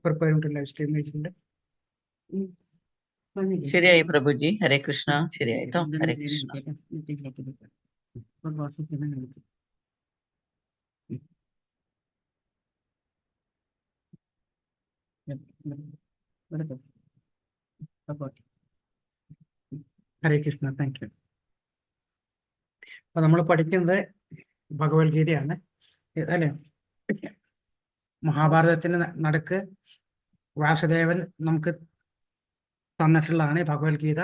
preparing to live stream വെച്ചിട്ടുണ്ട്. ശരിയായി പ്രഭുജി. ഹരേ കൃഷ്ണ. ശരിയായിട്ടോ. ഹരേ കൃഷ്ണ. ഹരേ കൃഷ്ണ. Thank you. അപ്പൊ നമ്മൾ പഠിക്കുന്നത് ഭഗവത്ഗീതയാണ് അല്ലെ. മഹാഭാരതത്തിന് നടുക്ക് വാസുദേവൻ നമുക്ക് തന്നിട്ടുള്ളതാണ് ഭഗവത്ഗീത.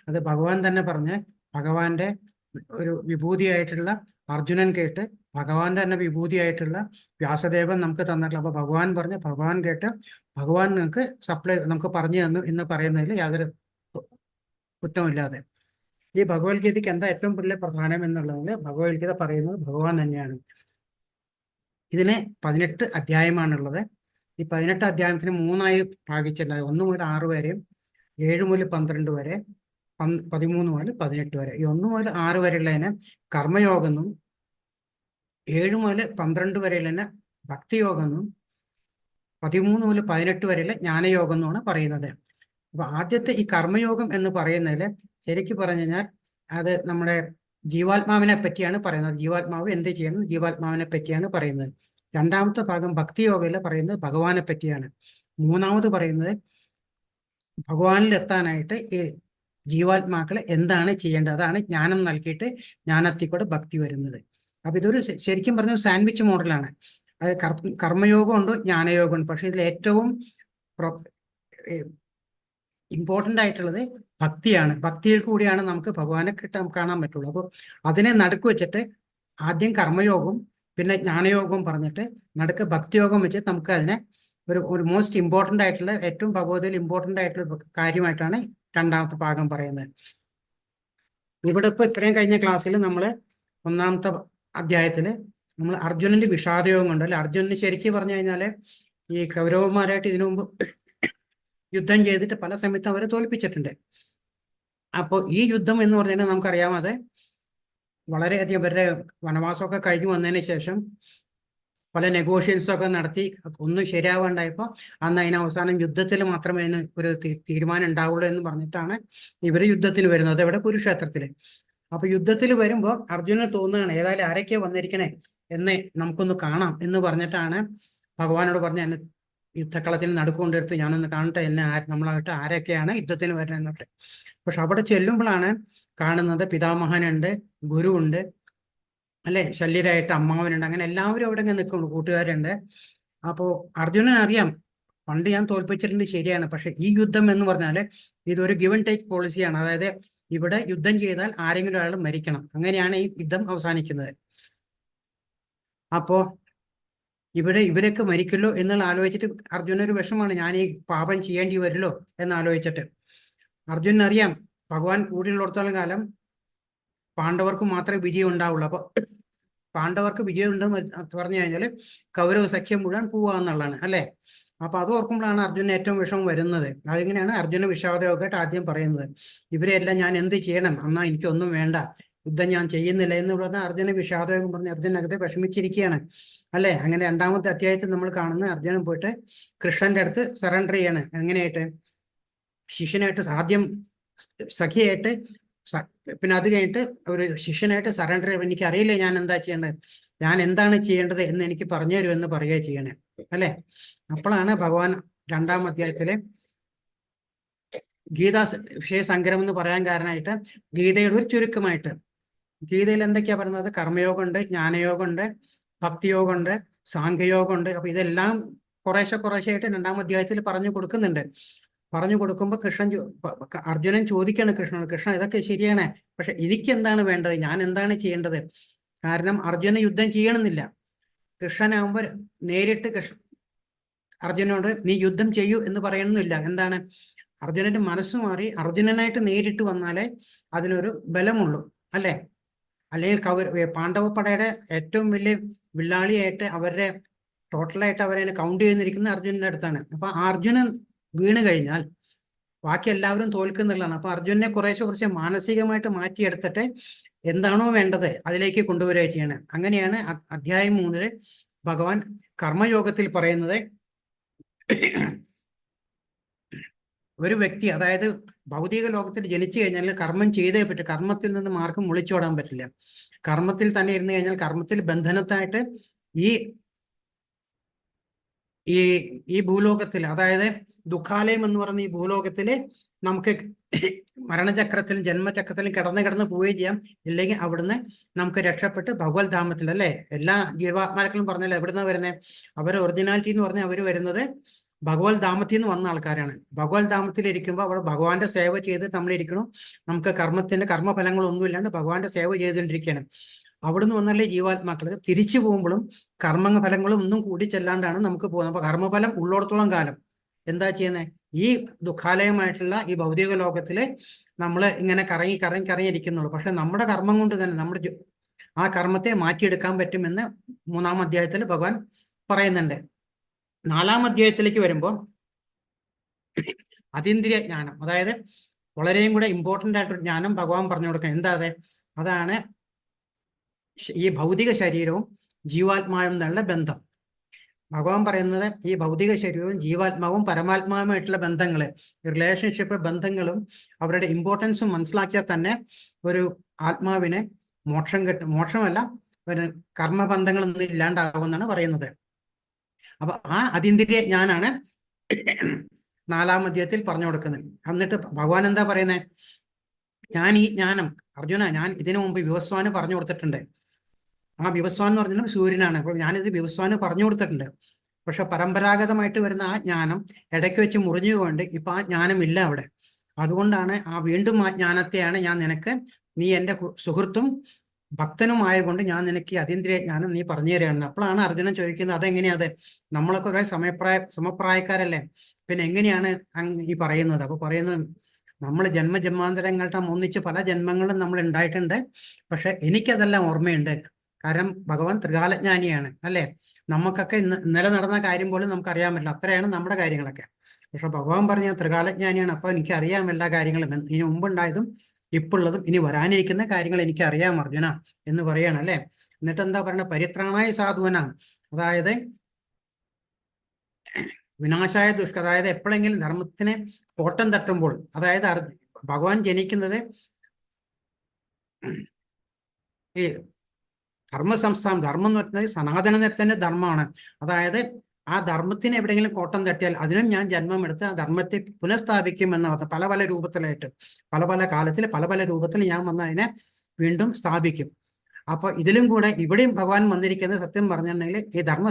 അത് ഭഗവാൻ തന്നെ പറഞ്ഞ് ഭഗവാന്റെ ഒരു വിഭൂതിയായിട്ടുള്ള അർജുനൻ കേട്ട് ഭഗവാന്റെ തന്നെ വിഭൂതിയായിട്ടുള്ള വ്യാസദേവൻ നമുക്ക് തന്നിട്ടുള്ള. അപ്പൊ ഭഗവാൻ പറഞ്ഞ് ഭഗവാൻ കേട്ട് ഭഗവാൻ നമുക്ക് പറഞ്ഞു തന്നു എന്ന് പറയുന്നതിൽ യാതൊരു കുറ്റമില്ലാതെ. ഈ ഭഗവത്ഗീതയ്ക്ക് എന്താ ഏറ്റവും വലിയ പ്രധാനം എന്നുള്ളതിൽ ഭഗവത്ഗീത പറയുന്നത് ഭഗവാൻ തന്നെയാണ്. ഇതിന് 18 അധ്യായമാണുള്ളത്. ഈ 18 അധ്യായത്തിന് 3ആയി ഭാഗിച്ചിട്ടുണ്ട്. 1 മുതൽ 6 വരെയും 7 മുതൽ 12 വരെ 13 മുതൽ 18 വരെ. ഈ 1 മുതൽ 6 വരെയുള്ളതിന് കർമ്മയോഗം എന്നും 7 മുതൽ 12 വരെയുള്ളതിന് ഭക്തിയോഗം എന്നും 13 മുതൽ 18 വരെയുള്ള ജ്ഞാനയോഗം എന്നുമാണ് പറയുന്നത്. അപ്പൊ ആദ്യത്തെ ഈ കർമ്മയോഗം എന്ന് പറയുന്നതിൽ ശരിക്കും പറഞ്ഞു കഴിഞ്ഞാൽ അത് നമ്മുടെ ജീവാത്മാവിനെ പറ്റിയാണ് പറയുന്നത്. ജീവാത്മാവ് എന്ത് ചെയ്യണം, ജീവാത്മാവിനെ പറ്റിയാണ് പറയുന്നത്. രണ്ടാമത്തെ ഭാഗം ഭക്തിയോഗയിൽ പറയുന്നത് ഭഗവാനെ പറ്റിയാണ്. മൂന്നാമത് പറയുന്നത് ഭഗവാനിൽ എത്താനായിട്ട് ഈ ജീവാത്മാക്കളെ എന്താണ് ചെയ്യേണ്ടത്, അതാണ് ജ്ഞാനം നൽകിയിട്ട് ജ്ഞാനത്തിൽ കൂടെ ഭക്തി വരുന്നത്. അപ്പൊ ഇതൊരു ശരിക്കും പറഞ്ഞ സാൻഡ്വിച്ച് മോഡലാണ്. അത് കർമ്മയോഗം ഉണ്ട്, ജ്ഞാനയോഗം ഉണ്ട്. പക്ഷെ ഇതിൽ ഏറ്റവും ഇമ്പോർട്ടൻ്റ് ആയിട്ടുള്ളത് ഭക്തിയാണ്. ഭക്തിയിൽ കൂടിയാണ് നമുക്ക് ഭഗവാനെ കാണാൻ പറ്റുള്ളൂ. അപ്പോൾ അതിനെ നടുക്ക് വെച്ചിട്ട് ആദ്യം കർമ്മയോഗവും പിന്നെ ജ്ഞാനയോഗവും പറഞ്ഞിട്ട് നടുക്ക് ഭക്തിയോഗം വെച്ച് നമുക്ക് അതിനെ ഒരു മോസ്റ്റ് ഇമ്പോർട്ടൻ്റ് ആയിട്ടുള്ള ഏറ്റവും ഭഗവതിയിൽ ഇമ്പോർട്ടൻ്റ് ആയിട്ടുള്ള കാര്യമായിട്ടാണ് രണ്ടാമത്തെ ഭാഗം പറയുന്നത്. ഇവിടെ ഇപ്പോൾ ഇത്രയും കഴിഞ്ഞ ക്ലാസ്സിൽ നമ്മൾ 1ാമത്തെ അധ്യായത്തിൽ നമ്മൾ അർജുനന്റെ വിഷാദയോഗം ഉണ്ട് അല്ലെ. അർജുനന് ശരിക്കും പറഞ്ഞു കഴിഞ്ഞാൽ ഈ കൗരവന്മാരായിട്ട് ഇതിനു മുമ്പ് യുദ്ധം ചെയ്തിട്ട് പല സമയത്തും അവരെ തോൽപ്പിച്ചിട്ടുണ്ട്. അപ്പോൾ ഈ യുദ്ധം എന്ന് പറഞ്ഞാൽ നമുക്കറിയാം, അത് വളരെയധികം അവരുടെ വനവാസമൊക്കെ കഴിഞ്ഞു വന്നതിന് ശേഷം പല നെഗോഷിയേഷൻസൊക്കെ നടത്തി ഒന്നും ശരിയാവാണ്ടായപ്പോൾ അന്ന് അവസാനം യുദ്ധത്തിൽ മാത്രമേ അതിന് ഒരു തീരുമാനം ഉണ്ടാവുള്ളൂ എന്ന് പറഞ്ഞിട്ടാണ് ഇവർ യുദ്ധത്തിന് വരുന്നത്. എവിടെ? കുരുക്ഷേത്രത്തിൽ. അപ്പൊ യുദ്ധത്തിൽ വരുമ്പോൾ അർജുനന് തോന്നുകയാണ് ഏതായാലും ആരൊക്കെയാ വന്നിരിക്കണേ എന്ന് നമുക്കൊന്ന് കാണാം എന്ന് പറഞ്ഞിട്ടാണ് ഭഗവാനോട് പറഞ്ഞ എന്നെ യുദ്ധക്കളത്തിന് നടുക്കൊണ്ടെടുത്ത് ഞാനൊന്ന് കാണട്ടെ, എന്നെ നമ്മളായിട്ട് ആരൊക്കെയാണ് യുദ്ധത്തിന് വരുന്നത്. പക്ഷെ അവിടെ ചെല്ലുമ്പോഴാണ് കാണുന്നത് പിതാമഹനുണ്ട്, ഗുരുവുണ്ട് അല്ലെ, ശല്യരായിട്ട് അമ്മാവനുണ്ട്, അങ്ങനെ എല്ലാവരും അവിടെ ഇങ്ങനെ നിൽക്കുന്നുണ്ട്, കൂട്ടുകാരുണ്ട്. അപ്പോൾ അർജുനൻ അറിയാം പണ്ട് ഞാൻ തോൽപ്പിച്ചിട്ടുണ്ട് ശരിയാണ്, പക്ഷെ ഈ യുദ്ധം എന്ന് പറഞ്ഞാൽ ഇതൊരു ഗിവ് ആൻഡ് ടേക്ക് പോളിസിയാണ്. അതായത് ഇവിടെ യുദ്ധം ചെയ്താൽ ആരെങ്കിലും ഒരാൾ മരിക്കണം, അങ്ങനെയാണ് ഈ യുദ്ധം അവസാനിക്കുന്നത്. അപ്പോ ഇവിടെ ഇവരൊക്കെ മരിക്കല്ലോ എന്നുള്ള ആലോചിച്ചിട്ട് അർജുനൊരു വിഷമാണ്, ഞാൻ ഈ പാപം ചെയ്യേണ്ടി വരില്ലോ എന്നാലോചിച്ചിട്ട്. അർജുനൻ അറിയാം ഭഗവാൻ കൂടിയുള്ളിടത്തോളം കാലം പാണ്ഡവർക്ക് മാത്രമേ വിജയം ഉണ്ടാവുള്ളൂ. അപ്പൊ പാണ്ഡവർക്ക് വിജയം ഉണ്ടെന്ന് പറഞ്ഞു കഴിഞ്ഞാൽ കൗരവ സഖ്യം മുഴുവൻ പോവാന്നുള്ളതാണ് അല്ലെ. അപ്പൊ അത് ഓർക്കുമ്പോഴാണ് അർജുനന് ഏറ്റവും വിഷമം വരുന്നത്. അതിങ്ങനെയാണ് അർജുന വിഷാദയോഗമായിട്ട് ആദ്യം പറയുന്നത്. ഇവരെല്ലാം ഞാൻ എന്ത് ചെയ്യണം, എന്നാ എനിക്കൊന്നും വേണ്ട, യുദ്ധം ഞാൻ ചെയ്യുന്നില്ല എന്ന് പറഞ്ഞാൽ അർജുന വിഷാദയോഗം പറഞ്ഞ് അർജുനകത്തെ വിഷമിച്ചിരിക്കുകയാണ് അല്ലെ. അങ്ങനെ 2ാമത്തെ അധ്യായത്തിൽ നമ്മൾ കാണുന്ന അർജുനൻ പോയിട്ട് കൃഷ്ണന്റെ അടുത്ത് സറണ്ടർ ചെയ്യാണ്. എങ്ങനെയായിട്ട്? ശിഷ്യനായിട്ട് ആദ്യം സഖിയായിട്ട്, പിന്നെ അത് കഴിഞ്ഞിട്ട് ഒരു ശിഷ്യനായിട്ട് സറണ്ടർ ചെയ്യുമ്പോൾ എനിക്ക് അറിയില്ല ഞാൻ എന്താ ചെയ്യേണ്ടത്, ഞാൻ എന്താണ് ചെയ്യേണ്ടത് എന്ന് എനിക്ക് പറഞ്ഞു തരുമെന്ന് പറയുക ചെയ്യണേ അല്ലെ. അപ്പോഴാണ് ഭഗവാൻ 2ാം അധ്യായത്തിലെ ഗീതാ വിഷയസംഗ്രഹം എന്ന് പറയാൻ കാരണമായിട്ട് ഗീതയുടെ ഒരു ചുരുക്കമായിട്ട് ഗീതയിൽ എന്തൊക്കെയാ പറയുന്നത്? കർമ്മയോഗമുണ്ട്, ജ്ഞാനയോഗമുണ്ട്, ഭക്തിയോഗമുണ്ട്, സാഖ്യയോഗമുണ്ട്. അപ്പൊ ഇതെല്ലാം കുറേശ്ശെയായിട്ട് 2ാം അധ്യായത്തിൽ പറഞ്ഞു കൊടുക്കുന്നുണ്ട്. പറഞ്ഞു കൊടുക്കുമ്പോൾ അർജുനൻ ചോദിക്കുകയാണ് കൃഷ്ണനോട്, കൃഷ്ണ ഇതൊക്കെ ശരിയാണ്, പക്ഷെ എനിക്ക് എന്താണ് വേണ്ടത്, ഞാൻ എന്താണ് ചെയ്യേണ്ടത്? കാരണം അർജുന യുദ്ധം ചെയ്യണമെന്നില്ല. കൃഷ്ണനാകുമ്പോൾ നേരിട്ട് അർജുനോട് നീ യുദ്ധം ചെയ്യൂ എന്ന് പറയണമെന്നില്ല. എന്താണ്? അർജുനന്റെ മനസ്സ് മാറി അർജുനനായിട്ട് നേരിട്ട് വന്നാലേ അതിനൊരു ബലമുള്ളൂ അല്ലെ. അല്ലെങ്കിൽ പാണ്ഡവപ്പടയുടെ ഏറ്റവും വലിയ വില്ലാളിയായിട്ട് അവരുടെ ടോട്ടലായിട്ട് അവരെ കൗണ്ട് ചെയ്തിരിക്കുന്ന അർജുനന്റെ അടുത്താണ്. അപ്പൊ അർജുനൻ വീണ് കഴിഞ്ഞാൽ ബാക്കി എല്ലാവരും തോൽക്കുന്നുള്ളതാണ്. അപ്പൊ അർജുനനെ കുറേശ്ശെ മാനസികമായിട്ട് മാറ്റിയെടുത്തിട്ട് എന്താണോ വേണ്ടത് അതിലേക്ക് കൊണ്ടുവരിക ചെയ്യണം. അങ്ങനെയാണ് അധ്യായം 3 ഭഗവാൻ കർമ്മയോഗത്തിൽ പറയുന്നത് ഒരു വ്യക്തി, അതായത് ഭൗതിക ലോകത്തിൽ ജനിച്ചു കഴിഞ്ഞാൽ കർമ്മം ചെയ്തേ പറ്റൂ. കർമ്മത്തിൽ നിന്ന് ആർക്കും ഒളിച്ചോടാൻ പറ്റില്ല. കർമ്മത്തിൽ തന്നെ ഇരുന്ന് കഴിഞ്ഞാൽ കർമ്മത്തിൽ ബന്ധനത്തായിട്ട് ഈ ഈ ഈ ഭൂലോകത്തിൽ, അതായത് ദുഃഖാലയം എന്ന് പറയുന്ന ഈ ഭൂലോകത്തില് നമുക്ക് മരണചക്രത്തിലും ജന്മചക്രത്തിലും കിടന്ന് പോവുകയും ചെയ്യാം. ഇല്ലെങ്കിൽ അവിടുന്ന് നമുക്ക് രക്ഷപ്പെട്ട് ഭഗവത് ധാമത്തിൽ, അല്ലെ, എല്ലാ ജീവാത്മാക്കളും പറഞ്ഞാൽ എവിടുന്ന വരുന്നത്, അവരുടെ ഒറിജിനാലിറ്റി എന്ന് പറഞ്ഞാൽ അവർ വരുന്നത് ഭഗവത് ധാമത്തിൽ നിന്ന് വന്ന ആൾക്കാരാണ്. ഭഗവത് ധാമത്തിൽ ഇരിക്കുമ്പോൾ അവിടെ ഭഗവാന്റെ സേവ ചെയ്ത് നമ്മളിരിക്കണം. നമുക്ക് കർമ്മഫലങ്ങളൊന്നും ഇല്ലാണ്ട് ഭഗവാന്റെ സേവ ചെയ്തുകൊണ്ടിരിക്കുകയാണ്. അവിടുന്ന് വന്നല്ലേ ജീവാത്മാക്കൾ തിരിച്ചു പോകുമ്പോഴും ഫലങ്ങളും ഒന്നും കൂടി ചെല്ലാണ്ടാണ് നമുക്ക് പോകുന്നത്. അപ്പൊ കർമ്മഫലം ഉള്ളിടത്തോളം കാലം എന്താ ചെയ്യുന്നത്? ഈ ദുഃഖാലയമായിട്ടുള്ള ഈ ഭൗതിക ലോകത്തില് നമ്മൾ ഇങ്ങനെ കറങ്ങി ഇരിക്കുന്നുള്ളൂ. പക്ഷെ നമ്മുടെ കർമ്മം കൊണ്ട് തന്നെ നമ്മുടെ ആ കർമ്മത്തെ മാറ്റിയെടുക്കാൻ പറ്റുമെന്ന് 3-ാം അധ്യായത്തിൽ ഭഗവാൻ പറയുന്നുണ്ട്. 4-ാം അധ്യായത്തിലേക്ക് വരുമ്പോൾ അതീന്ദ്രിയ ജ്ഞാനം, അതായത് വളരെയും കൂടെ ഇമ്പോർട്ടൻ്റ് ആയിട്ടൊരു ജ്ഞാനം ഭഗവാൻ പറഞ്ഞു കൊടുക്കുക. എന്താ അതാണ് ഈ ഭൗതിക ശരീരവും ജീവാത്മാവും എന്നുള്ള ബന്ധം. ഭഗവാൻ പറയുന്നത് ഈ ഭൗതിക ശരീരവും ജീവാത്മാവും പരമാത്മാവുമായിട്ടുള്ള ബന്ധങ്ങൾ, റിലേഷൻഷിപ്പ് ബന്ധങ്ങളും അവരുടെ ഇമ്പോർട്ടൻസും മനസ്സിലാക്കിയാൽ തന്നെ ഒരു ആത്മാവിന് മോക്ഷമല്ല, ഒരു കർമ്മബന്ധങ്ങളൊന്നും ഇല്ലാണ്ടാകുമെന്നാണ് പറയുന്നത്. അപ്പൊ ആ അതീന്ദ്രിയ ജ്ഞാനാണ് 4-ാം അധ്യായത്തിൽ പറഞ്ഞു കൊടുക്കുന്നത്. എന്നിട്ട് ഭഗവാൻ എന്താ പറയുന്നത്? ഞാൻ ഈ ജ്ഞാനം, അർജുന, ഞാൻ ഇതിനു മുമ്പ് വിവസ്വാന് പറഞ്ഞു കൊടുത്തിട്ടുണ്ട്. ആ വിവസ്വാൻ എന്ന് പറഞ്ഞാൽ സൂര്യനാണ്. അപ്പോൾ ഞാനിത് വിവസ്വാന് പറഞ്ഞു കൊടുത്തിട്ടുണ്ട്. പക്ഷെ പരമ്പരാഗതമായിട്ട് വരുന്ന ആ ജ്ഞാനം ഇടയ്ക്ക് വെച്ച് മുറിഞ്ഞുകൊണ്ട് ഇപ്പൊ ആ ജ്ഞാനം ഇല്ല അവിടെ. അതുകൊണ്ടാണ് വീണ്ടും ആ ജ്ഞാനത്തെയാണ് ഞാൻ നിനക്ക്, നീ എൻ്റെ സുഹൃത്തും ഭക്തനുമായതുകൊണ്ട് ഞാൻ നിനക്ക് ഈ അതീന്ദ്രിയ ജ്ഞാനം നീ പറഞ്ഞു തരികയാണ്. അപ്പോഴാണ് അർജുനൻ ചോദിക്കുന്നത്, അതെങ്ങനെയാ നമ്മളൊക്കെ ഒരേ സമപ്രായക്കാരല്ലേ, പിന്നെ എങ്ങനെയാണ് ഈ പറയുന്നത്? അപ്പൊ പറയുന്നത്, നമ്മൾ ജന്മജന്മാന്തരങ്ങളുടെ ഒന്നിച്ച് പല ജന്മങ്ങളും നമ്മൾ ഉണ്ടായിട്ടുണ്ട്. പക്ഷെ എനിക്കതെല്ലാം ഓർമ്മയുണ്ട്. കാരണം ഭഗവാൻ ത്രികാലജ്ഞാനിയാണ്, അല്ലെ? നമുക്കൊക്കെ ഇന്നലെ നടന്ന കാര്യം പോലും നമുക്ക് അറിയാൻ പറ്റില്ല, അത്രയാണ് നമ്മുടെ കാര്യങ്ങളൊക്കെ. പക്ഷെ ഭഗവാൻ പറഞ്ഞ ത്രികാലജ്ഞാനിയാണ്. അപ്പൊ എനിക്കറിയാം എല്ലാ കാര്യങ്ങളും, ഇനി മുമ്പുണ്ടായതും ഇപ്പോഴുള്ളതും ഇനി വരാനിരിക്കുന്ന കാര്യങ്ങൾ എനിക്കറിയാം അർജുന എന്ന് പറയാണ്, അല്ലെ? എന്നിട്ട് എന്താ പറയുക? പരിത്രാണായ സാധുവനാണ്, അതായത് വിനാശായ അതായത് എപ്പോഴെങ്കിലും ധർമ്മത്തിന് കോട്ടം തട്ടുമ്പോൾ, അതായത് ഭഗവാൻ ജനിക്കുന്നത് ഈ ധർമ്മം എന്ന് പറയുന്നത് സനാതനത്തിന്റെ ധർമ്മമാണ്. അതായത് ആ ധർമ്മത്തിന് എവിടെയെങ്കിലും കോട്ടം തട്ടിയാൽ അതിനും ഞാൻ ജന്മമെടുത്ത് ആ ധർമ്മത്തെ പുനഃസ്ഥാപിക്കും എന്ന പല പല രൂപത്തിലായിട്ട്, പല പല കാലത്തിൽ പല പല രൂപത്തിൽ ഞാൻ വന്ന് അതിനെ വീണ്ടും സ്ഥാപിക്കും. അപ്പൊ ഇതിലും കൂടെ ഇവിടെയും ഭഗവാൻ വന്നിരിക്കുന്നത് സത്യം പറഞ്ഞിട്ടുണ്ടെങ്കിൽ ഈ ധർമ്മ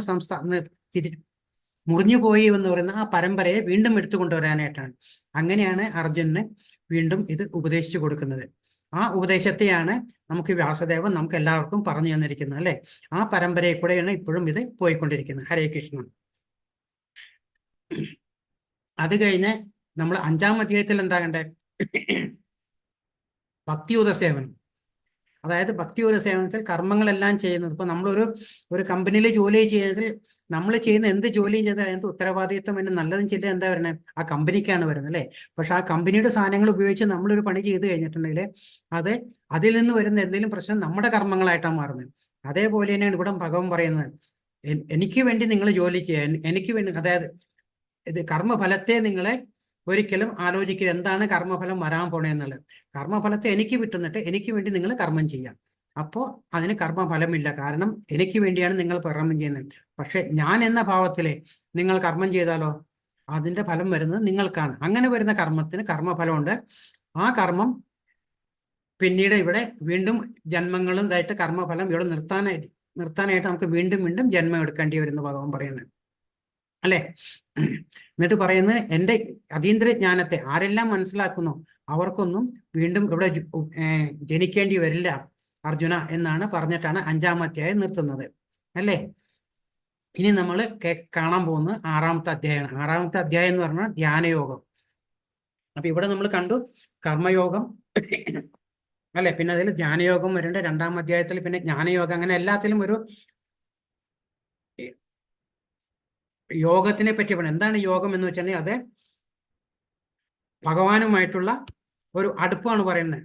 മുറിഞ്ഞു പോയി എന്ന് പറയുന്ന ആ പരമ്പരയെ വീണ്ടും എടുത്തു കൊണ്ടുവരാനായിട്ടാണ്. അങ്ങനെയാണ് അർജുനന് വീണ്ടും ഇത് ഉപദേശിച്ചു കൊടുക്കുന്നത്. ആ ഉപദേശത്തെയാണ് നമുക്ക് വ്യാസദേവൻ നമുക്ക് എല്ലാവർക്കും പറഞ്ഞു തന്നിരിക്കുന്നത്, അല്ലെ? ആ പരമ്പരയിൽ കൂടെയാണ് ഇപ്പോഴും ഇത് പോയിക്കൊണ്ടിരിക്കുന്നത്. ഹരേ കൃഷ്ണ. അത് കഴിഞ്ഞ് നമ്മൾ 5-ാം അധ്യായത്തിൽ എന്താകണ്ടേ? ഭക്തിയുത സേവനം. അതായത് ഭക്തിയുത സേവനത്തിൽ കർമ്മങ്ങളെല്ലാം ചെയ്യുന്നത്, ഇപ്പൊ നമ്മളൊരു കമ്പനിയിൽ ജോലി ചെയ്യുന്നതിൽ നമ്മൾ ചെയ്യുന്ന എന്ത് ജോലിയും ചെയ്താൽ അതിന്റെ ഉത്തരവാദിത്വം എന്നെ നല്ലതും ചെയ്താൽ എന്താ വരുന്നത്? ആ കമ്പനിക്കാണ് വരുന്നത്, അല്ലെ? പക്ഷെ ആ കമ്പനിയുടെ സാധനങ്ങൾ ഉപയോഗിച്ച് നമ്മളൊരു പണി ചെയ്ത് കഴിഞ്ഞിട്ടുണ്ടെങ്കിൽ അതിൽ നിന്ന് വരുന്ന എന്തെങ്കിലും പ്രശ്നം നമ്മുടെ കർമ്മങ്ങളായിട്ടാണ് മാറുന്നത്. അതേപോലെ തന്നെയാണ് ഇവിടെ ഭഗവാൻ പറയുന്നത്, എനിക്ക് വേണ്ടി നിങ്ങൾ ജോലി ചെയ്യുക, എനിക്ക് വേണ്ടി, അതായത് ഇത് കർമ്മഫലത്തെ നിങ്ങളെ ഒരിക്കലും ആലോചിക്കുക എന്താണ് കർമ്മഫലം വരാൻ പോണേന്നുള്ളത്. കർമ്മഫലത്തെ എനിക്ക് വിട്ടുന്നിട്ട് എനിക്ക് വേണ്ടി നിങ്ങൾ കർമ്മം ചെയ്യാം. അപ്പോൾ അതിന് കർമ്മഫലമില്ല, കാരണം എനിക്ക് വേണ്ടിയാണ് നിങ്ങൾ കർമ്മം ചെയ്യുന്നത്. പക്ഷെ ഞാൻ എന്ന ഭാവത്തിലെ നിങ്ങൾ കർമ്മം ചെയ്താലോ അതിന്റെ ഫലം വരുന്നത് നിങ്ങൾക്കാണ്. അങ്ങനെ വരുന്ന കർമ്മത്തിന് കർമ്മഫലമുണ്ട്. ആ കർമ്മം പിന്നീട് ഇവിടെ വീണ്ടും ജന്മങ്ങളും ഇതായിട്ട് കർമ്മഫലം ഇവിടെ നിർത്താനായിട്ട് നമുക്ക് വീണ്ടും വീണ്ടും ജന്മം എടുക്കേണ്ടി വരുന്നു ഭഗവാൻ പറയുന്നത്, അല്ലെ? എന്നിട്ട് പറയുന്നത്, എൻ്റെ അതീന്ദ്രിയ ജ്ഞാനത്തെ ആരെല്ലാം മനസ്സിലാക്കുന്നു അവർക്കൊന്നും വീണ്ടും ഇവിടെ ജനിക്കേണ്ടി വരില്ല അർജുന എന്നാണ് പറഞ്ഞിട്ടാണ് 5-ാം അധ്യായം നിർത്തുന്നത്, അല്ലേ? ഇനി നമ്മൾ കാണാൻ പോകുന്നത് 6-ാമത്തെ അധ്യായമാണ്. 6-ാമത്തെ അധ്യായം എന്ന് പറഞ്ഞാൽ ധ്യാനയോഗം. അപ്പൊ ഇവിടെ നമ്മൾ കണ്ടു കർമ്മയോഗം, അല്ലെ? പിന്നെ അതിൽ ധ്യാനയോഗം വരുന്നുണ്ട് 2-ാം അധ്യായത്തിൽ, പിന്നെ ജ്ഞാനയോഗം. അങ്ങനെ എല്ലാത്തിലും ഒരു യോഗത്തിനെ പറ്റി പറയണം. എന്താണ് യോഗം എന്ന് വെച്ചാൽ അത് ഭഗവാനുമായിട്ടുള്ള ഒരു അടുപ്പാണ് പറയുന്നത്.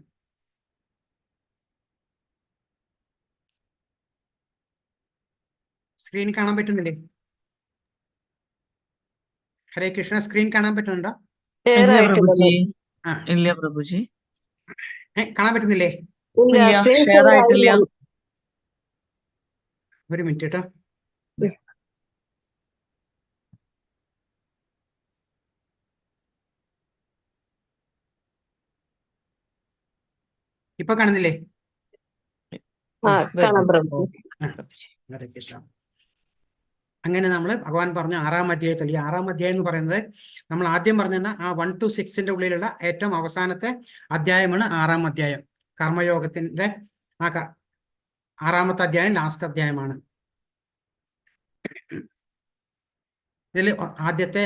സ്ക്രീൻ കാണാൻ പറ്റുന്നില്ലേ? ഹരേ കൃഷ്ണ, സ്ക്രീൻ കാണാൻ പറ്റുന്നുണ്ടോ? ഷെയർ ഇല്ല ആയിട്ടില്ല പ്രഭുജി, ആ ഇല്ല പ്രഭുജി, കാണാൻ പറ്റുന്നില്ലേ? ഇല്ല ഇല്ല, സ്ക്രീൻ ഷെയർ ഷെയർ ആയിട്ടില്ല. ആയില്ല. ഒരു മിനിറ്റ് കേട്ടോ. ഇപ്പൊ കാണുന്നില്ലേ? ആ കാണാം പ്രഭു. പ്രഭുജി. ഹരേ കൃഷ്ണ. അങ്ങനെ നമ്മൾ ഭഗവാൻ പറഞ്ഞു 6-ാം അധ്യായത്തിൽ, ഈ 6-ാം അധ്യായം എന്ന് പറയുന്നത് നമ്മൾ ആദ്യം പറഞ്ഞ ആ 1 to 6 ഉള്ളിലുള്ള ഏറ്റവും അവസാനത്തെ അധ്യായമാണ് 6-ാം അധ്യായം. കർമ്മയോഗത്തിന്റെ ആ 6-ാമത്തെ അധ്യായം ലാസ്റ്റ് അധ്യായമാണ്. ഇതിൽ ആദ്യത്തെ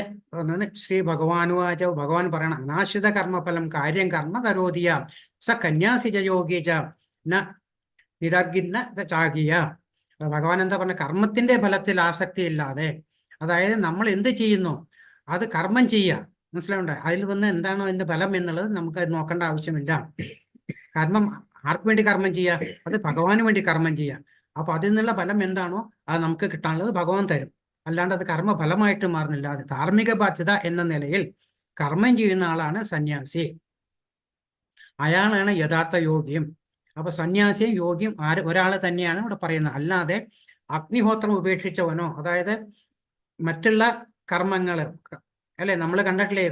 ശ്രീ ഭഗവാനുവാച, ഭഗവാൻ പറയണം അനാശ്രിത കർമ്മഫലം കാര്യം കർമ്മ കരോതിയ സ കന്യാസിജ യോഗീജ ന നിരർഗിന്ന ചാകിയ. ഭഗവാൻ എന്താ പറഞ്ഞ, കർമ്മത്തിന്റെ ഫലത്തിൽ ആസക്തി ഇല്ലാതെ, അതായത് നമ്മൾ എന്ത് ചെയ്യുന്നു അത് കർമ്മം ചെയ്യുക, മനസ്സിലാവണ്ടേ? അതിൽ വന്ന് എന്താണോ അതിന്റെ ഫലം എന്നുള്ളത് നമുക്ക് അത് നോക്കേണ്ട ആവശ്യമില്ല. കർമ്മം ആർക്ക് വേണ്ടി കർമ്മം ചെയ്യുക? അത് ഭഗവാന് വേണ്ടി കർമ്മം ചെയ്യുക. അപ്പൊ അതിൽ നിന്നുള്ള ഫലം എന്താണോ അത് നമുക്ക് കിട്ടാനുള്ളത് ഭഗവാൻ തരും. അല്ലാണ്ട് അത് കർമ്മഫലമായിട്ട് മാറുന്നില്ല. അത് ധാർമ്മിക ബാധ്യത എന്ന നിലയിൽ കർമ്മം ചെയ്യുന്ന ആളാണ് സന്യാസി. അയാളാണ് യഥാർത്ഥ യോഗ്യം. അപ്പൊ സന്യാസിയും യോഗിയും ഒരാള് തന്നെയാണ് ഇവിടെ പറയുന്നത്. അല്ലാതെ അഗ്നിഹോത്രം ഉപേക്ഷിച്ചവനോ, അതായത് മറ്റുള്ള കർമ്മങ്ങൾ അല്ലെ, നമ്മൾ കണ്ടിട്ടില്ലേ